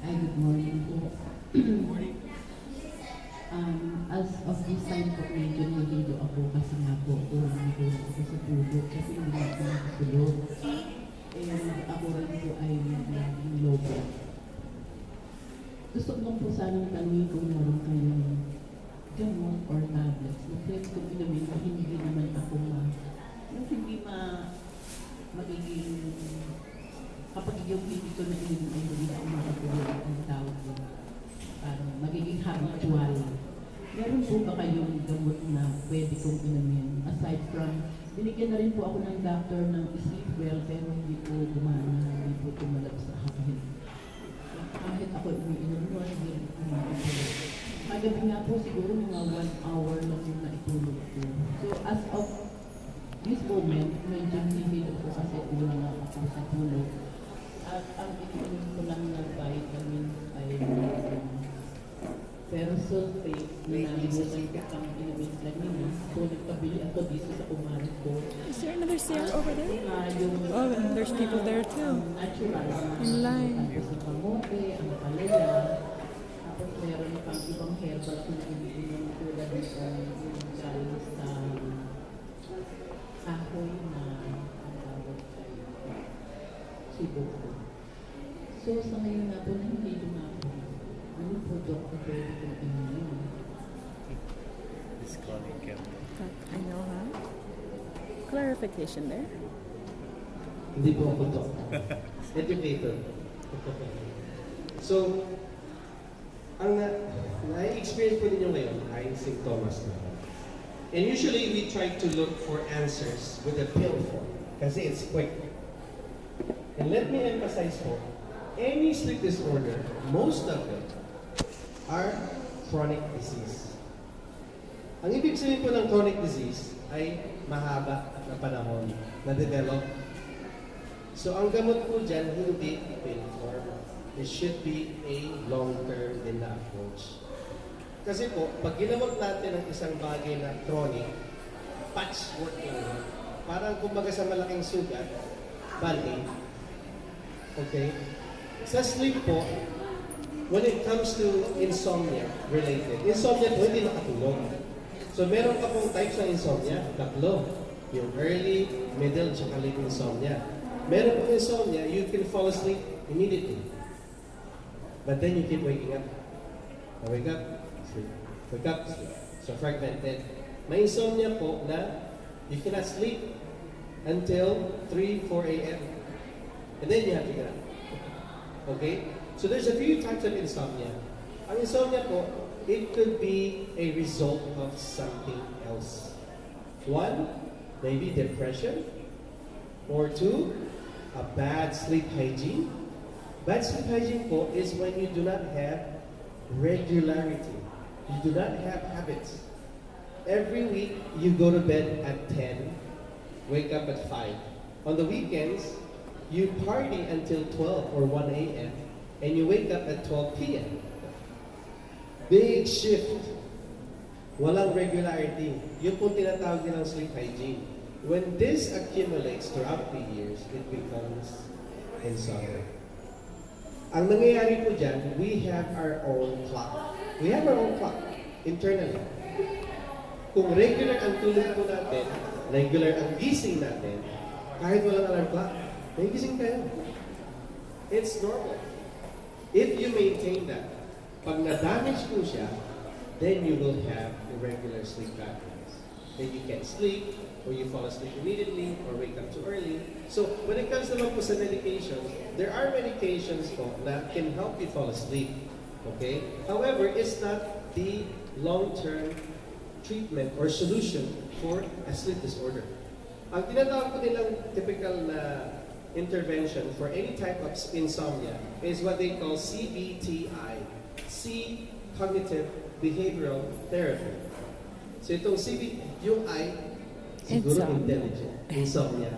Hi, good morning po.
Good morning.
As of this time po, medyo naliligo ako kasi nga po, hindi ko ako sa tulog kasi hindi ako nakatulog. And ako rin po ay naging low blood. Gusto ko lang po sanang tanungin kung meron kayong gamot or tablets na pwede kong inumin na hindi naman ako magiging kapag yung hindi ko na inumin ay hindi ako makatulog ang tawag ko. Parang magiging habitual. Meron po ba kayong gamot na pwede kong inumin? Aside from, binigyan na rin po ako ng doctor ng sleep well pero hindi po gumana, hindi po tumalab sa akin. Kahit ako umiinom nun, hindi po tumalab. Kagabi nga po siguro mga 1 hour lang yung naitulog ko. So as of this moment, medyo hindi po kasi kulang ako sa tulog. At ang iniinom ko lang na vitamins ay pero sulfate na nalimutan ko pang inumin kanina. So nagpabili ako dito sa kumarin ko.
Is there another stair over there?
Yung
Oh, and there's people there too.
natural.
In line.
Tapos ang kamote, ang palaya. Tapos meron pang ibang herbal kung iniinom tulad yung galing sa kahoy na ang tawag ay sibok. So sa ngayon na po, hindi lumabo. Ano po, Dok, na pwede kong inumin?
This calling Khem.
I know, huh? Clarification there.
Hindi po ako doc. Educator. So, ang na-experience po ninyo ngayon ay symptoms na. And usually, we try to look for answers with a pill form kasi it's quick. And let me emphasize po, any sleep disorder, most of it, are chronic disease. Ang ibig sabihin po ng chronic disease ay mahaba na panahon na develop. So ang gamot po dyan, hindi pill form. It should be a long-term din na approach. Kasi po, pag ginamot natin ang isang bagay na chronic, patchwork lang. Parang kumbaga sa malaking sugat, band-aid. Okay? Sa sleep po, when it comes to insomnia related, insomnia po hindi makatulog. So meron ka pong types ng insomnia, tatlo. Yung early, middle, tsaka late insomnia. Meron pong insomnia, you can fall asleep immediately. But then you keep waking up. Wake up, sleep. Wake up, sleep. So fragmented. May insomnia po na you cannot sleep until 3, 4 a.m. And then you have to get up. Okay? So there's a few types of insomnia. Ang insomnia po, it could be a result of something else. One, maybe depression. Or two, a bad sleep hygiene. Bad sleep hygiene po is when you do not have regularity. You do not have habits. Every week, you go to bed at 10, wake up at 5. On the weekends, you party until 12 or 1 a.m. and you wake up at 12 p.m. Big shift. Walang regularity. Yun po tinatawag nilang sleep hygiene. When this accumulates throughout the years, it becomes insomnia. Ang nangyayari po dyan, we have our own clock. We have our own clock internally. Kung regular ang tulog po natin, regular ang gising natin, kahit walang alarm clock, may gising kayo. It's normal. If you maintain that, pag na-damage po siya, then you will have irregular sleep patterns. Then you can't sleep, or you fall asleep immediately, or wake up too early. So, when it comes naman po sa medications, there are medications po that can help you fall asleep. Okay? However, it's not the long-term treatment or solution for a sleep disorder. Ang tinatawag po nilang typical na intervention for any type of insomnia is what they call CBTI, C, Cognitive Behavioral Therapy. So itong yung I, siguro
Insomnia.
intelligent, insomnia.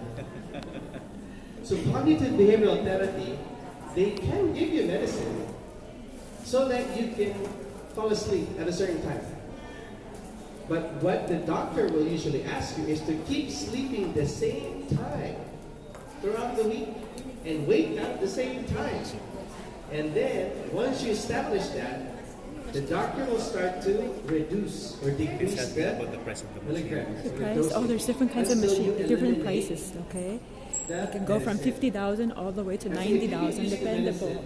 So cognitive behavioral therapy, they can give you medicine so that you can fall asleep at a certain time. But what the doctor will usually ask you is to keep sleeping the same time throughout the week and wake up the same time. And then, once you establish that, the doctor will start to reduce or decrease the milligrams.
The
or
price?
dosage
Oh, there's different kinds of
until you
machines, different
eliminate
prices, okay?
that
It can go from
medicine.
50,000 all the way to
Kasi if you
90,000,
use the
depende po.
medicine,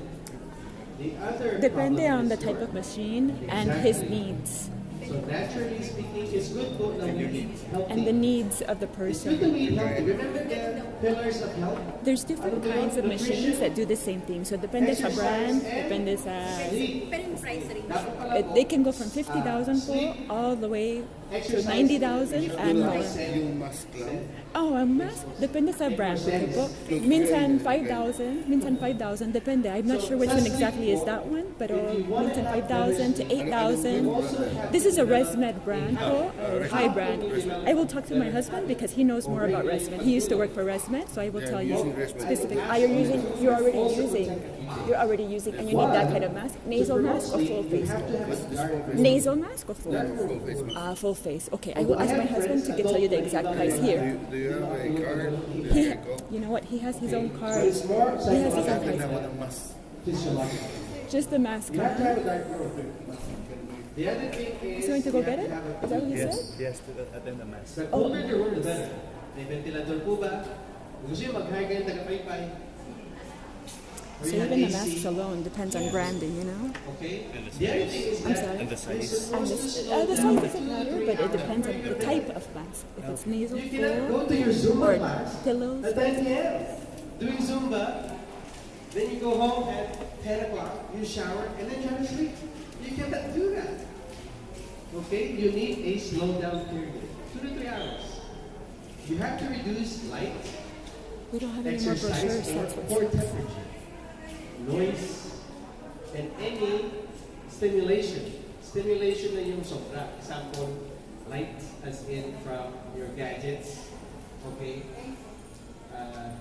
the other
Depende
problem
on the
is
type
your-
of machine and his
Exactly.
needs.
So naturally speaking, it's good po na we eat healthy.
And the needs of the
It's good to
person.
eat healthy. Remember the pillars of health?
There's different kinds of machines that do the same thing. So depende sa brand, depende sa...
Sleep. Dapat pala po,
They can go from 50,000 po all the way to 90,000 and more.
Yung mask lang.
Oh, ang mask, depende sa brand. Okay po. Minsan 5,000, depende. I'm not sure which one exactly is that one, pero minsan 5,000 to 8,000. This is a ResMed brand po, or high brand. I will talk to my husband because he knows more about ResMed. He used to work for ResMed, so I will tell you specific. You're already using, and you need that kind of mask. Nasal mask or full face? Nasal mask or full? Full face. Okay, I will ask my husband to tell you the exact price here.
Do you have a card?
He, you know what? He has his own card. He has his own
Tingnan
price.
mo ng mask.
physiological.
Just the mask.
You have to
Huh?
have a diagnosis. The other thing is,
He's going to go
you
get
have
it?
to have a
Is that what you
yes.
said?
Yes, to attend the mass.
The colder the room, the better. May ventilador po ba? Kung gusto nyo mag-hire kayo ng taga-paypay. Or
So
you have
even the
AC.
masks alone depends on branding, you know?
Okay? The other thing is
I'm
that
sorry?
And the size.
it's
And
supposed to
this,
slow
the
down
size
for
doesn't
2 to
matter,
3
but it
hours
depends on
before
the
you're
type
bed.
of mask. If it's nasal
You cannot go
full
to your Zumba
or
class
pillows.
at 9 p.m. Doing Zumba, then you go home at 10 o'clock, you shower, and then try to sleep. You cannot do that. Okay? You need a slow down period. 2 to 3 hours. You have to reduce light,
We don't have any more
exercise,
brochures, that's
or
what's...
temperature, noise, and any stimulation. Stimulation na yung sobra. Example, light as in from your gadgets, okay,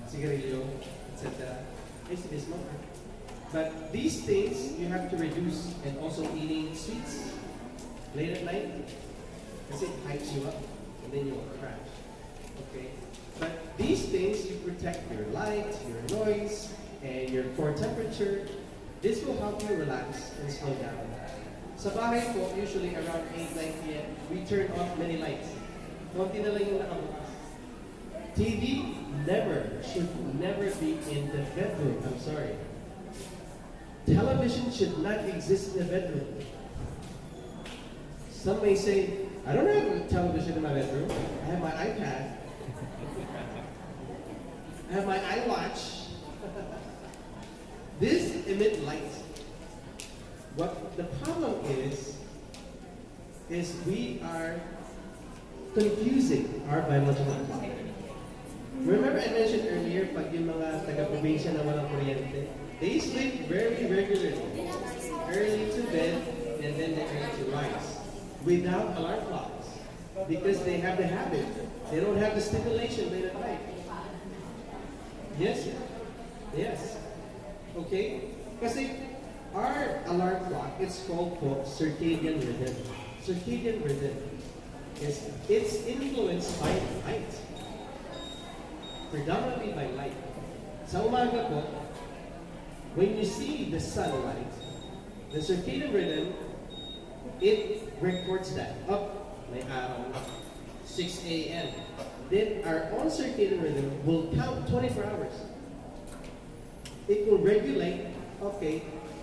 cigarillo, etc. It's a smoker. But these things you have to reduce, and also eating sweets late at night, because it hypes you up, and then you will crash. Okay? But these things, you protect your light, your noise, and your core temperature. This will help you relax and slow down. Sa bahay po, usually around 8, 9 p.m., we turn off many lights. Konti na lang yung nakabukas. TV should never be in the bedroom. I'm sorry. Television should not exist in the bedroom. Some may say, I don't have a television in my bedroom. I have my iPad. I have my iWatch. This emit light. What the problem is we are confusing our biological clock. Remember I mentioned earlier, pag yung mga taga-probinsya na walang kuryente, they sleep very regularly. Early to bed, and then they're early to rise. Without alarm clocks. Because they have the habit. They don't have the stimulation late at night. Yes? Yes. Okay? Kasi our alarm clock, it's called circadian rhythm. Circadian rhythm it's influenced by light. Predominantly by light. Sa umaga po, when you see the sunlight, the circadian rhythm, it records that. May araw, 6 a.m. Then our own circadian rhythm will count 24 hours. It will regulate, okay,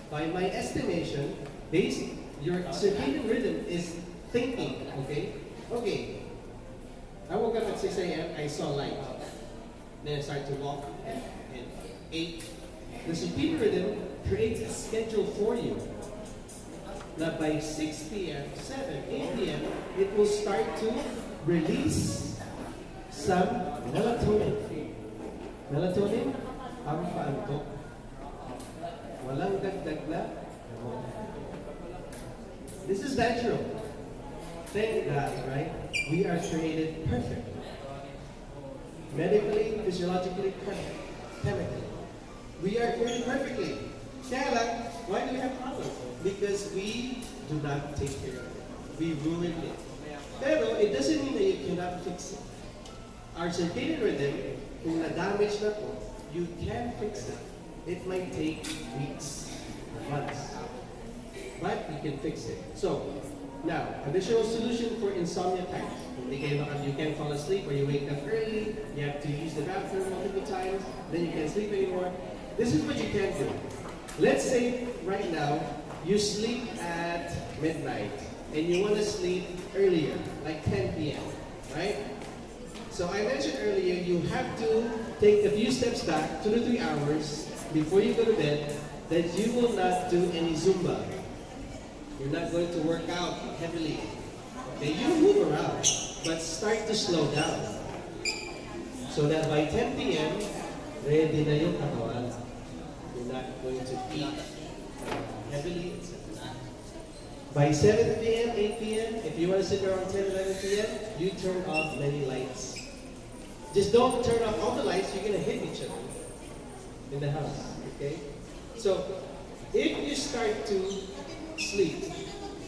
by my estimation, your circadian rhythm is thinking, okay? Okay, I woke up at 6 a.m., I saw light. Then I started to walk and 8. The circadian rhythm creates a schedule for you. Now by 6 p.m., 7, 8 p.m., it will start to release some melatonin. Melatonin, ang paantok. Walang dagdag na. This is natural. Thank God, right? We are created perfect. Medically, physiologically perfect. Chemically. We are created perfectly. Kaya lang, why do we have problems? Because we do not take care of it. We ruin it. Pero it doesn't mean that you cannot fix it. Our circadian rhythm, kung na-damage na po, you can fix it. It might take weeks, months, but you can fix it. So, now, additional solution for insomnia times. You can't fall asleep or you wake up early, you have to use the bathroom multiple times, then you can't sleep anymore. This is what you can do. Let's say right now, you sleep at midnight and you want to sleep earlier, like 10 p.m., right? So I mentioned earlier, you have to take a few steps back, 2 to 3 hours before you go to bed, that you will not do any Zumba. You're not going to work out heavily. Okay, you move around, but start to slow down. So that by 10 p.m., ready na yung katawan. You're not going to eat heavily, etc. By 7 p.m., 8 p.m., if you want to sit around 10, 11 p.m., you turn off many lights. Just don't turn off all the lights, you're going to hit each other in the house, okay? So, if you start to sleep,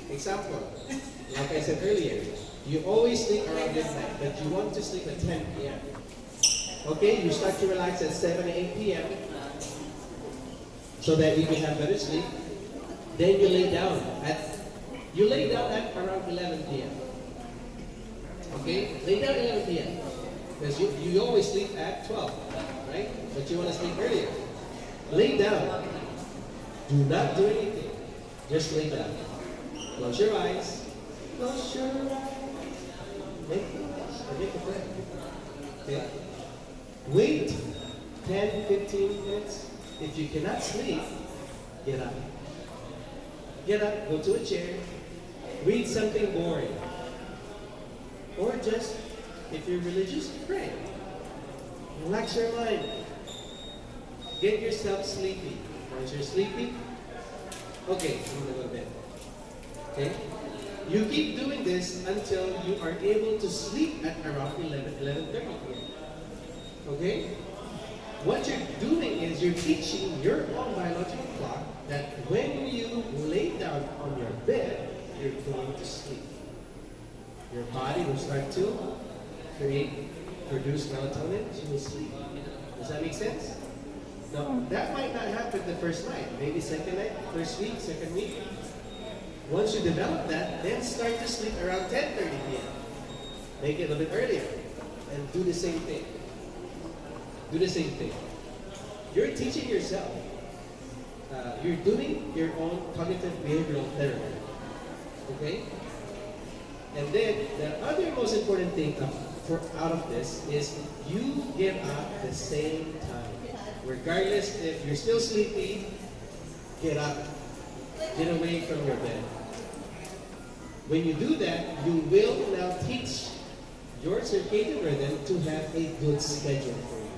example, like I said earlier, you always sleep around midnight, but you want to sleep at 10 p.m. Okay, you start to relax at 7 or 8 p.m. so that you can have better sleep. Then you lay down at around 11 p.m. Okay, lay down 11 p.m. because you always sleep at 12, right? But you want to sleep earlier. Lay down. Do not do anything. Just lay down. Close your eyes. Close your eyes. Make a prayer. Okay? Wait 10, 15 minutes. If you cannot sleep, get up. Get up, go to a chair, read something boring. Or just, if you're religious, pray. Relax your mind. Get yourself sleepy. Once you're sleepy, okay, I'm gonna go to bed. Okay? You keep doing this until you are able to sleep at around 11:30 p.m. Okay? What you're doing is you're teaching your own biological clock that when you lay down on your bed, you're going to sleep. Your body will start to produce melatonin, so you will sleep. Does that make sense? Now, that might not happen the first night, maybe second night, first week, second week. Once you develop that, then start to sleep around 10:30 p.m. Make it a bit earlier and do the same thing. Do the same thing. You're teaching yourself. You're doing your own cognitive behavioral therapy. Okay? And then the other most important thing out of this is you get up at the same time. Regardless if you're still sleepy, get up. Get away from your bed. When you do that, you will now teach your circadian rhythm to have a good schedule for you.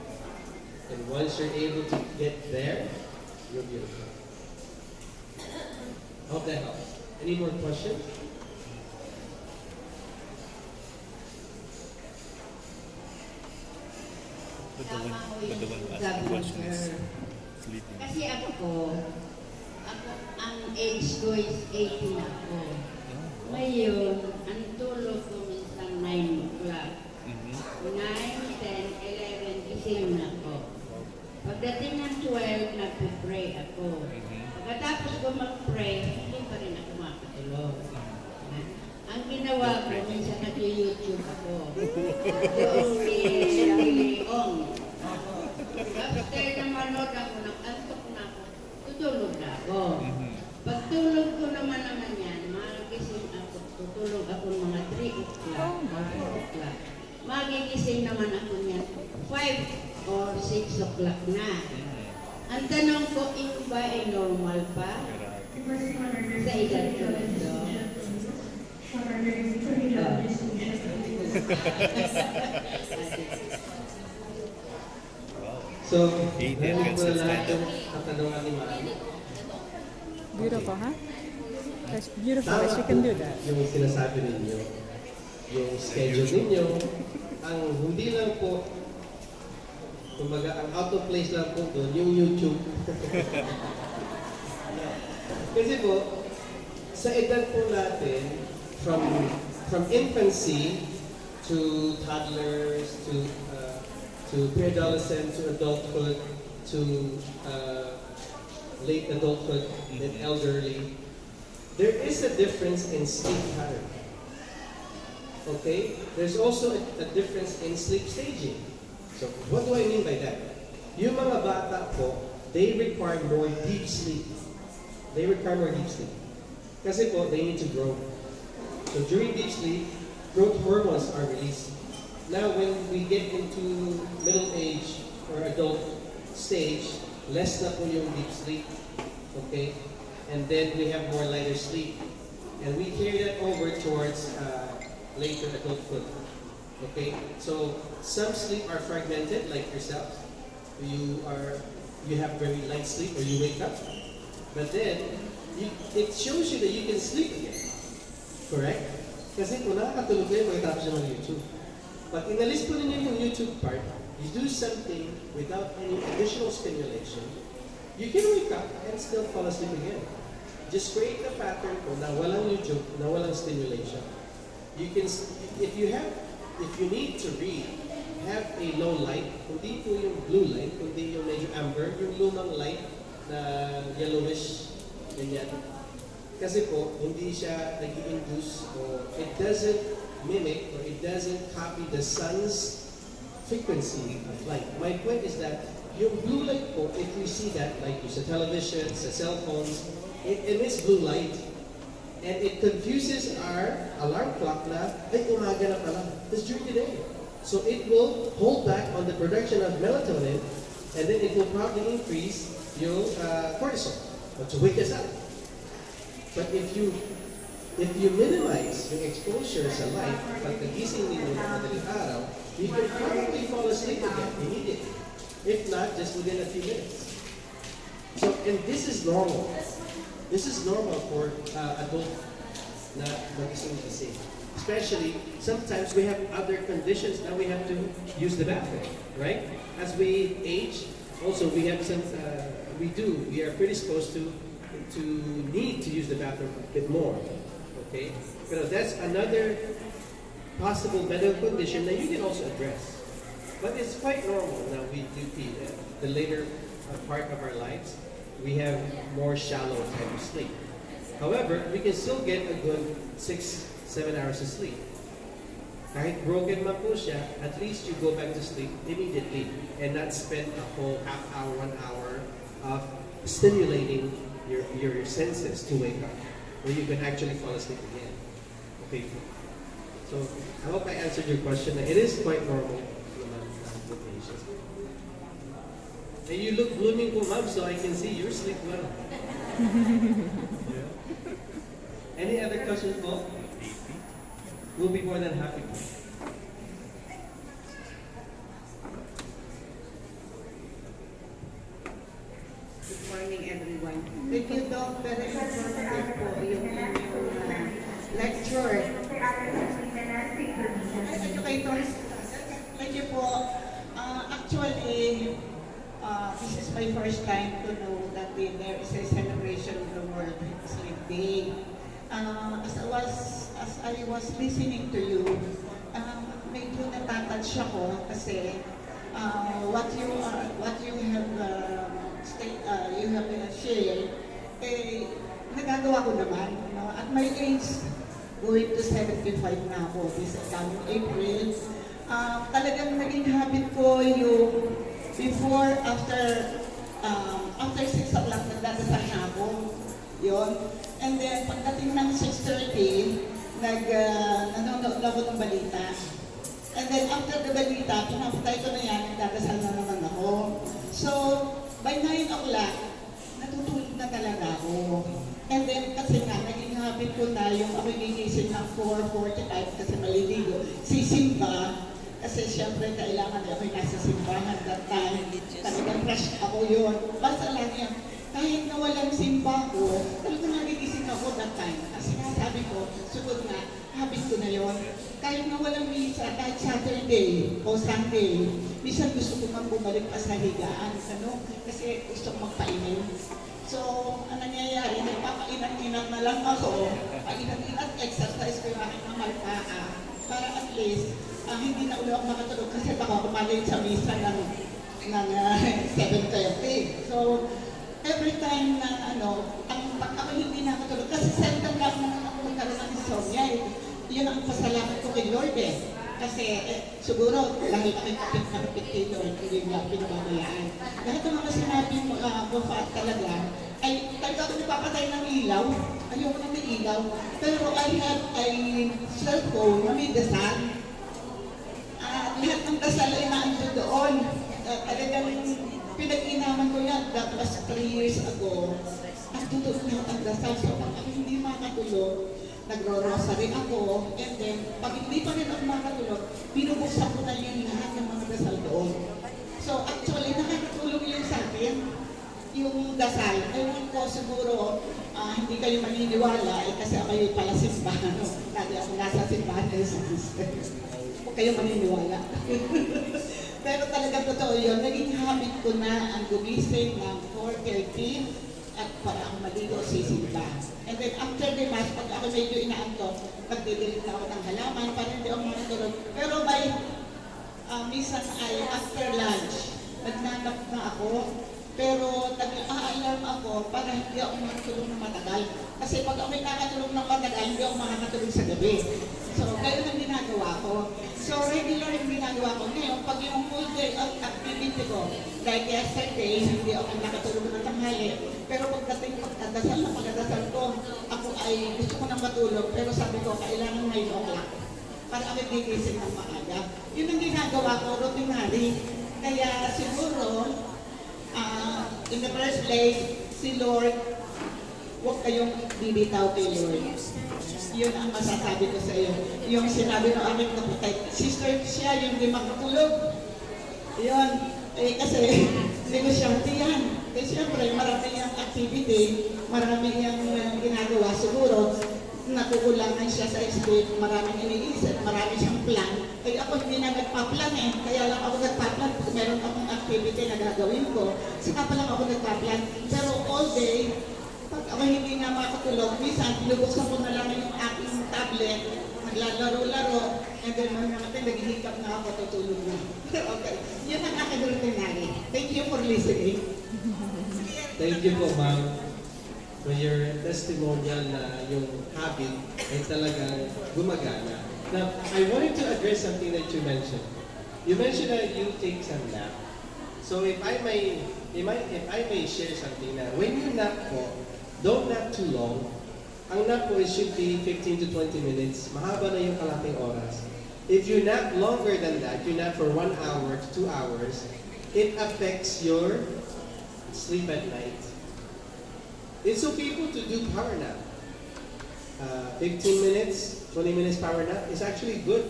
And once you're able to get there, you'll be okay. Hope that helps. Any more questions?
But the one
Sabi
asking
mo,
question is
sir.
sleeping.
Kasi ako, ang age ko is 80 na ako. Ngayon, ang tulog ko minsan 9 o'clock. 9, 10, 11, gising na ako. Pagdating ng 12, nagpipray ako. Pagkatapos ko mag-pray, hindi pa rin ako makatulog. Ang ginawa ko, minsan nag-YouTube ako. Yung Leong. After na manood ako, nag-antok na ako, tutulog na ako. Pagtulog ko naman yan, magising ako, tutulog ako mga 3 o'clock, 4 o'clock. Magigising naman ako niyan, 5 or 6 o'clock na. Ang tanong ko, ito ba ay normal pa? Sa edad ko ito.
So,
80
narinig
hanggang
ko na lahat
6
yung katanungan ni Ma'am.
Beautiful, huh? That's beautiful that she can do that.
Yung sinasabi ninyo, yung schedule ninyo, ang hindi lang po, kumbaga, ang out of place lang po doon, yung YouTube. Kasi po, sa edad po natin, from infancy to toddlers, to pre-adolescent, to adulthood, to late adulthood, and elderly, there is a difference in sleep pattern. Okay? There's also a difference in sleep staging. So, what do I mean by that? Yung mga bata po, they require more deep sleep. They require more deep sleep. Kasi po, they need to grow. So, during deep sleep, growth hormones are released. Now, when we get into middle age or adult stage, less na po yung deep sleep. Okay? And then we have more lighter sleep. And we carry that over towards later adulthood. Okay? So, some sleep are fragmented, like yourself. You have very light sleep or you wake up. But then, it shows you that you can sleep again. Correct? Kasi kung nakakatulog kayo, makitapos siya ng YouTube. Pag inalis po ninyo yung YouTube part, you do something without any additional stimulation, you can wake up and still fall asleep again. Just create a pattern po na walang YouTube, na walang stimulation. You can, if you need to read, have a low light, hindi po yung blue light, kundi yung medyo amber, yung lumang light na yellowish, ganyan. Kasi po, hindi siya nag-i-induce o it doesn't mimic or it doesn't copy the sun's frequency of light. My point is that yung blue light po, if we see that, like sa television, sa cell phones, it emits blue light. And it confuses our alarm clock na, ay, umaga na pala. It's during the day. So it will hold back on the production of melatonin, and then it will probably increase yung cortisol, to wake us up. But if you minimize yung exposure sa light, pagkagising ninyo ng madaling araw, you can probably fall asleep again immediately. If not, just within a few minutes. So, and this is normal. This is normal for adult na magising-gising. Especially, sometimes we have other conditions that we have to use the bathroom, right? As we age, also we have some, we are predisposed to need to use the bathroom a bit more, okay? But that's another possible medical condition that you can also address. But it's quite normal now we do the later part of our lives, we have more shallow type of sleep. However, we can still get a good 6-7 hours of sleep. Kahit broken man po siya, at least you go back to sleep immediately and not spend a whole half hour, 1 hour of stimulating your senses to wake up, where you can actually fall asleep again. Okay. So, I hope I answered your question. It is quite normal naman with patients. And you look blooming po, ma'am, so I can see you sleep well. Yeah. Any other questions po? We'll be more than happy.
Good morning, everyone. Thank you, Doc. Very informative po yung lecture. Educators, thank you po. Actually, this is my first time to know that there is a celebration of the World Sleep Day. As I was listening to you, medyo natatouch ako kasi what you have shared, nagagawa ko naman. At my age, going to 75 na ako this coming April. Talagang naging habit ko yung before, after 6 o'clock, nagdadasal na ako. Yun. And then, pagdating ng 6:30, nanonood ako ng balita. And then, after the balita, pinapatay ko na yan, nagdadasal na naman ako. So, by 9 o'clock, natutulog na talaga ako. And then, kasi nga, naging habit ko na yung ako gigising ng 4:45 kasi maliligo. Sisimba. Kasi siyempre, kailangan na ako nasa simbahan that time. Talagang fresh ako yun. Basta lang yan. Kahit na walang simba ko, talagang nagigising ako that time. Kasi nga sabi ko, sugod na, habit ko na yun. Kahit na walang misa, kahit Saturday o Sunday, minsan gusto ko man bumalik pa sa higaan. Ano? Kasi gusto ko magpainom. So, ang nangyayari, nagpapainan-inan na lang ako. Painan-inan, exercise ko yung aking mga paa. Para at least, hindi na ulit ako makatulog kasi baka kumalay sa misa ng 7:30. So, every time na pag ako hindi nakatulog, kasi seldom lang naman ako magkaroon ng insomnia. Yun ang pasalamat ko kay Lord eh. Kasi siguro dahil kami kapit kay Lord, hindi mo pinababayaan. Lahat ng mga sinabi mo, talaga, ay talaga ako napapatay ng ilaw. Ayoko na may ilaw. Pero I have a cellphone na may dasal. Lahat ng dasal ay naandun doon. Talagang pinag-inaman ko yan. That was 3 years ago. At tutulog na ang dasal. So pag ako hindi makatulog, nagro-rosary ako. And then, pag hindi pa rin ako makatulog, binubuksan ko na yung lahat ng mga dasal doon. So actually, nakakatulong yung sa akin. Yung dasal. Ewan ko siguro, hindi kayo maniniwala kasi ako yung pala simbahan. Lagi ako nasa simbahan kayo sa sister. Huwag kayo maniniwala. Pero talaga totoo yun. Naging habit ko na ang gumising ng 4:30 at para ako maligo sisimba. And then after the mass, pag ako medyo inaantok, pagdidilig na ako ng halaman para hindi ako makatulog. Pero by minsan ay after lunch, nagnanap na ako. Pero nag-a-alarm ako para hindi ako makatulog ng matagal. Kasi pag ako nakatulog ng matagal, hindi ako makakatulog sa gabi. So, ganyan ang ginagawa ko. So, regular yung ginagawa ko. Ngayon, pag yung full day of activity ko, like yesterday, hindi ako nakatulog ng tanghali. Pero pagdating pagkadasal na pagkadasal ko, ako ay gusto ko nang matulog. Pero sabi ko, kailangan 9 o'clock para ako gigising ng maaga. Yun ang ginagawa ko, routinary. Kaya siguro, in the first place, si Lord, huwag kayong bibitaw kay Lord. Yun ang masasabi ko sa iyo. Yung sinabi ng aking kapatid, sister siya, yung di makatulog. Yun. Kasi negosyante yan. Kasi siyempre, marami yung activity, marami yung ginagawa. Siguro, nakukulangan siya sa sleep, maraming iniisip, marami siyang plan. Kaya ako hindi na nagpa-plan eh. Kaya lang ako nagpa-plan kung meron akong activity na gagawin ko. Saka pa lang ako nagpa-plan. Pero all day, pag ako hindi nga makatulog, minsan pinubuksan ko na lang yung aking tablet, naglalaro-laro, and then natin naghihikap na ako, tutulog na. Okay. Yun ang aking routinary. Thank you for listening.
Thank you po, ma'am. when your testimonial na yung habit ay talagang gumagana. Now, I wanted to address something that you mentioned. You mentioned that you take some nap. So if I may share something na, when you nap po, don't nap too long. Ang nap po should be 15 to 20 minutes. Mahaba na yung kalating oras. If you nap longer than that, you nap for 1 hour to 2 hours, it affects your sleep at night. It's okay po to do power nap. 15 minutes, 20 minutes power nap is actually good.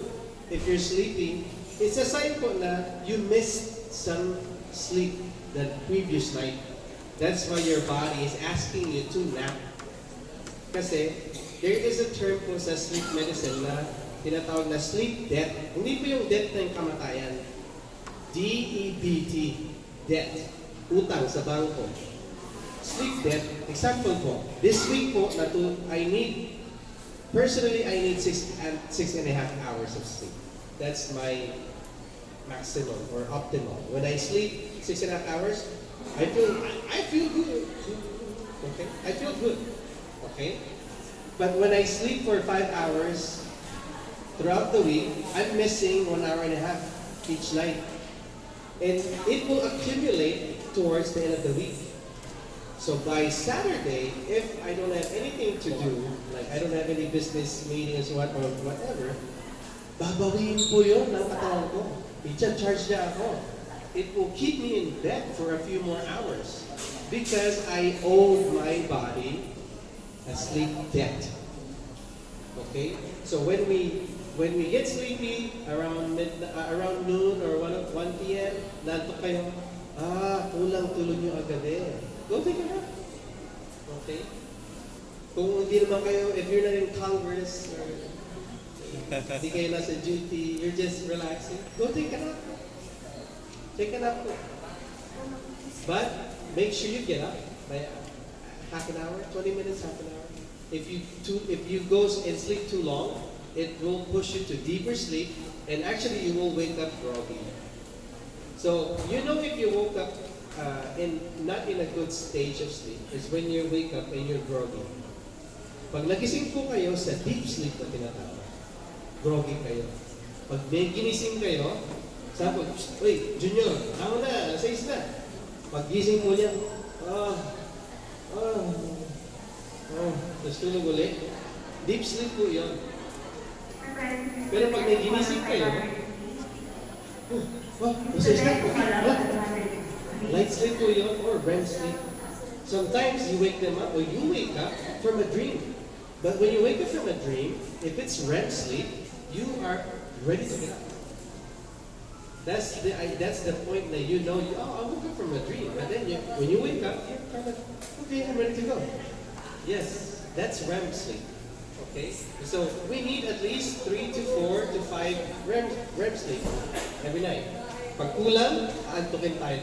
If you're sleeping, it's a sign po na you missed some sleep the previous night. That's why your body is asking you to nap. Kasi there is a term po sa sleep medicine na tinatawag na sleep debt. Hindi po yung debt na yung kamatayan. D-E-B-T, debt. Utang sa bangko. Sleep debt, example po, this week po, personally, I need 6.5 hours of sleep. That's my maximum or optimal. When I sleep 6.5 hours, I feel good. Okay? I feel good. Okay? But when I sleep for 5 hours throughout the week, I'm missing 1.5 hours each night. And it will accumulate towards the end of the week. So by Saturday, if I don't have anything to do, like I don't have any business meetings or whatever, babawiin po yun ng katawan ko. I-charge niya ako. It will keep me in bed for a few more hours because I owe my body a sleep debt. Okay? So when we get sleepy around noon or 1 p.m., nantok kayo, kulang tulog nyo agabi. Go take a nap. Okay? Kung hindi naman kayo, if you're not in Congress or hindi kayo nasa duty, you're just relaxing, go take a nap. Take a nap po. But make sure you get up by half an hour, 20 minutes, half an hour. If you go and sleep too long, it will push you to deeper sleep, and actually you will wake up groggy. So you know if you woke up not in a good stage of sleep is when you wake up and you're groggy. Pag nagising po kayo sa deep sleep na tinatawag, groggy kayo. Pag may ginising kayo, sabi, uy, Junior, ako na, 6 na. Pag gising mo niya, tapos tulog ulit. Deep sleep po yun. Pero pag may ginising kayo, masayos na. Light sleep po yun or REM sleep. Sometimes you wake them up or you wake up from a dream. But when you wake up from a dream, if it's REM sleep, you are ready to get up. That's the point that you know, I woke up from a dream. But then when you wake up, you're kind of, okay, I'm ready to go. Yes, that's REM sleep. Okay? So we need at least 3 to 4 to 5 REM sleep every night. Pag kulang, aantukin tayo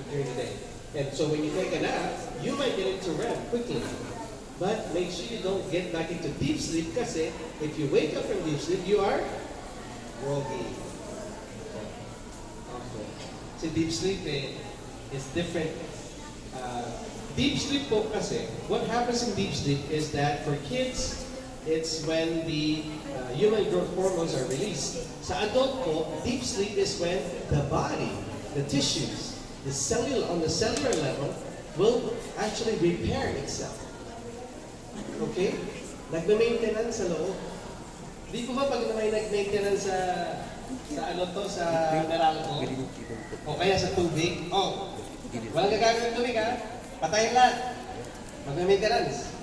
during the day. And so when you take a nap, you might get into REM quickly. But make sure you don't get back into deep sleep kasi if you wake up from deep sleep, you are groggy. Okay. So deep sleep is different. Deep sleep po kasi, what happens in deep sleep is that for kids, it's when the human growth hormones are released. Sa adult po, deep sleep is when the body, the tissues, on the cellular level, will actually repair itself. Okay? Nagme-maintenance sa loob. Di po ba pag may nag-maintenance sa Meralco, o kaya sa tubig, walang gagawin ng tubig patayin lahat. Magme-maintenance.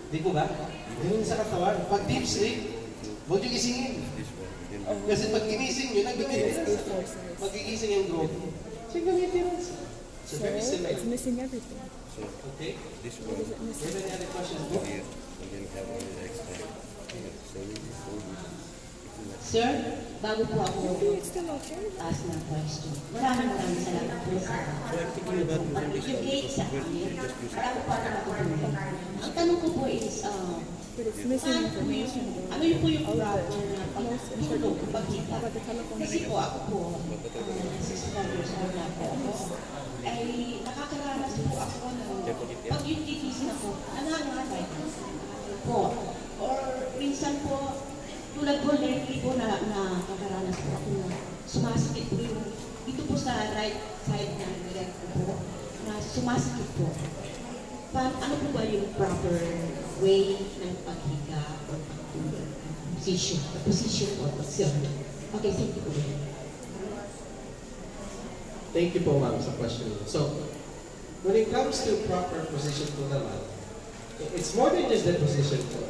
Di po ba? Ganun sa katawan. Pag deep sleep, huwag nyo gisingin. Kasi pag ginising nyo, nag-maintenance. Magigising yung growth. So, nag-maintenance. So, very similar.
It's missing everything.
Okay?
This one,
Do you have any other questions?
here, and then have on the extra. So we
Sir, bago po ako
It's still okay.
taas ng question. Maraming salamat po sa pag-educate sa amin. Marami po ako natutulong. Ang tanong ko po is,
But it's missing information though.
ano yun po yung
All of
proper
the
na
most
pagtulong,
important
pagkita?
about the telephone
Kasi po
number.
ako po, 65 years old na po ako.
ay nakakaranas po ako pag yung titis na po, nangangatay po. Or minsan po, tulad po lately po na nakakaranas po ako na sumasakit po yung, dito po sa right side ng left ko po, na sumasakit po. Ano po ba yung proper way ng paghiga o pagtulog? Position po, pagsilog. Okay, thank you po.
Thank you po, ma'am, sa question. So, when it comes to proper position po naman, it's more than just the position po.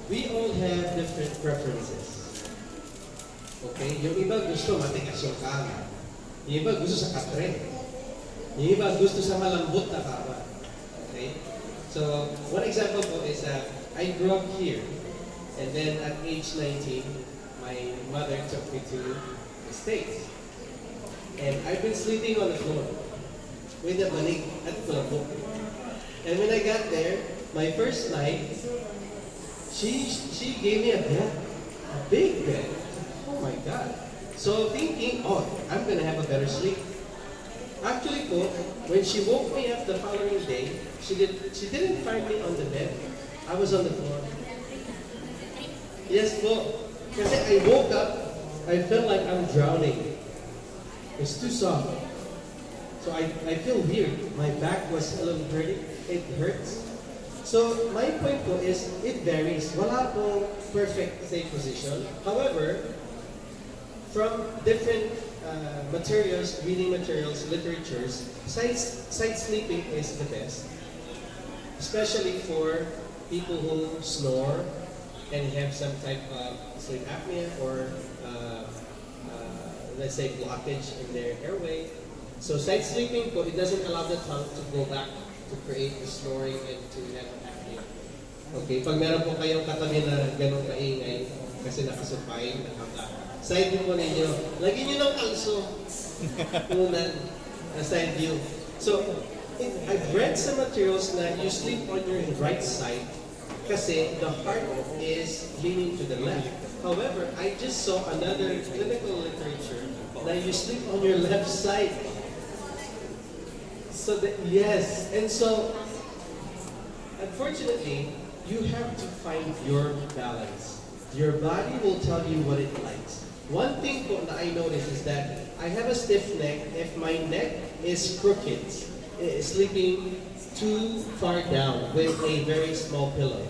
We all have different preferences. Okay? Yung iba gusto matigas yung kama. Yung iba gusto sa katre. Yung iba gusto sa malambot na kama. Okay? So, one example po is I grew up here. And then at age 19, my mother took me to the States. And I've been sleeping on the floor with the manig at malambot. And when I got there, my first night, she gave me a bed, a big bed. Oh my God. So thinking, oh, I'm gonna have a better sleep. Actually po, when she woke me up the following day, she didn't find me on the bed. I was on the floor. Yes po. Kasi I woke up, I felt like I'm drowning. It's too soft. So I feel weird. My back was a little hurting. It hurts. So my point po is, it varies. Wala pong perfect safe position. However, from different materials, reading materials, literatures, side sleeping is the best. Especially for people who snore and have some type of sleep apnea or let's say blockage in their airway. So side sleeping po, it doesn't allow the tongue to go back to create the snoring and to have apnea. Okay, pag meron po kayong katabi na ganun kaingay kasi nakasupay, side view po ninyo, lagyan nyo ng kalso muna na side view. So, I've read some materials na you sleep on your right side kasi the heart is leaning to the left. However, I just saw another clinical literature that you sleep on your left side. So yes, and so unfortunately, you have to find your balance. Your body will tell you what it likes. One thing that I noticed is that I have a stiff neck if my neck is crooked, sleeping too far down with a very small pillow.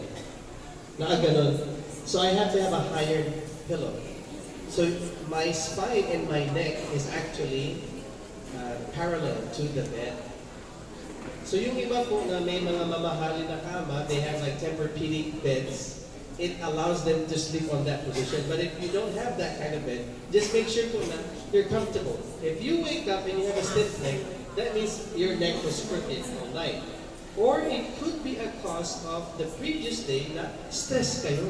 Nakaganon. So I have to have a higher pillow. So my spine and my neck is actually parallel to the bed. So yung iba po na may mga mamahalin na kama, they have like Tempur-Pedic beds. It allows them to sleep on that position. But if you don't have that kind of bed, just make sure po na you're comfortable. If you wake up and you have a stiff neck, that means your neck was crooked all night. Or it could be a cause of the previous day na stress kayo.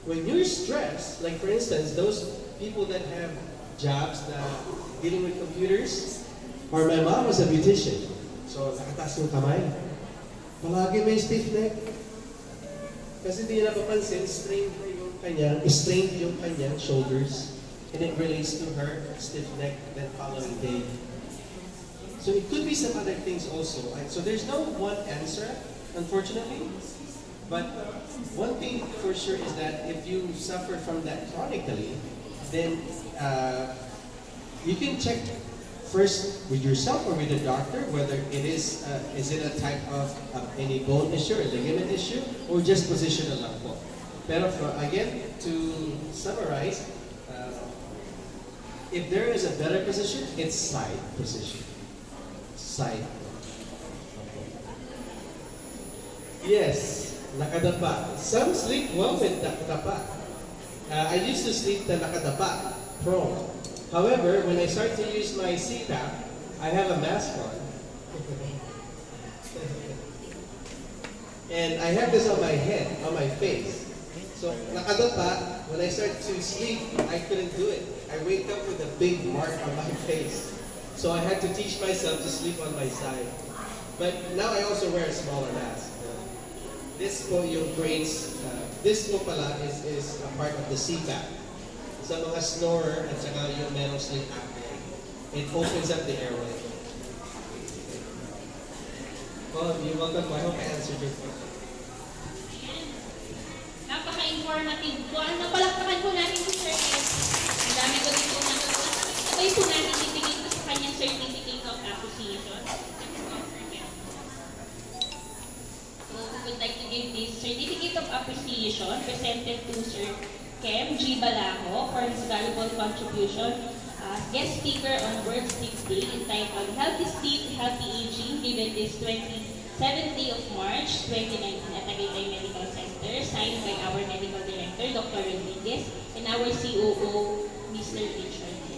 When you're stressed, like for instance, those people that have jobs na dealing with computers, or my mom was a beautician, so nakataas yung kamay. Palagi may stiff neck. Kasi di niya napapansin, strained yung kanyang shoulders, and it relates to her stiff neck that following day. So it could be some other things also. So there's no one answer, unfortunately. But one thing for sure is that if you suffer from that chronically, then you can check first with yourself or with the doctor whether it is it a type of any bone issue or ligament issue or just positional lang po. Pero again, to summarize, if there is a better position, it's side position. Side. Yes. Nakadapa. Some sleep well with nakadapa. I used to sleep na nakadapa, prone. However, when I start to use my CPAP, I have a mask on. And I have this on my head, on my face. So, nakadapa, when I start to sleep, I couldn't do it. I wake up with a big mark on my face. So I had to teach myself to sleep on my side. But now I also wear a smaller mask. This po yung creates, this po pala is a part of the CPAP. Sa mga snorer at saka yung merong sleep apnea. It opens up the airway. Well, you're welcome. I hope I answered your question.
Napaka-informative po. Napalakpakan po natin si Sir S. Ang dami ko din po natutuwa. Sabay po natin titingin ko sa kanyang certificate of appreciation. So, we would like to give this certificate of appreciation presented to Sir Khem Ballaho for his valuable contribution as guest speaker on World Sleep Day entitled Healthy Sleep, Healthy Aging, given this 27th day of March 2019 at Tagaytay Medical Center, signed by our Medical Director, Dr. Rodriguez, and our COO, Mr. Richard.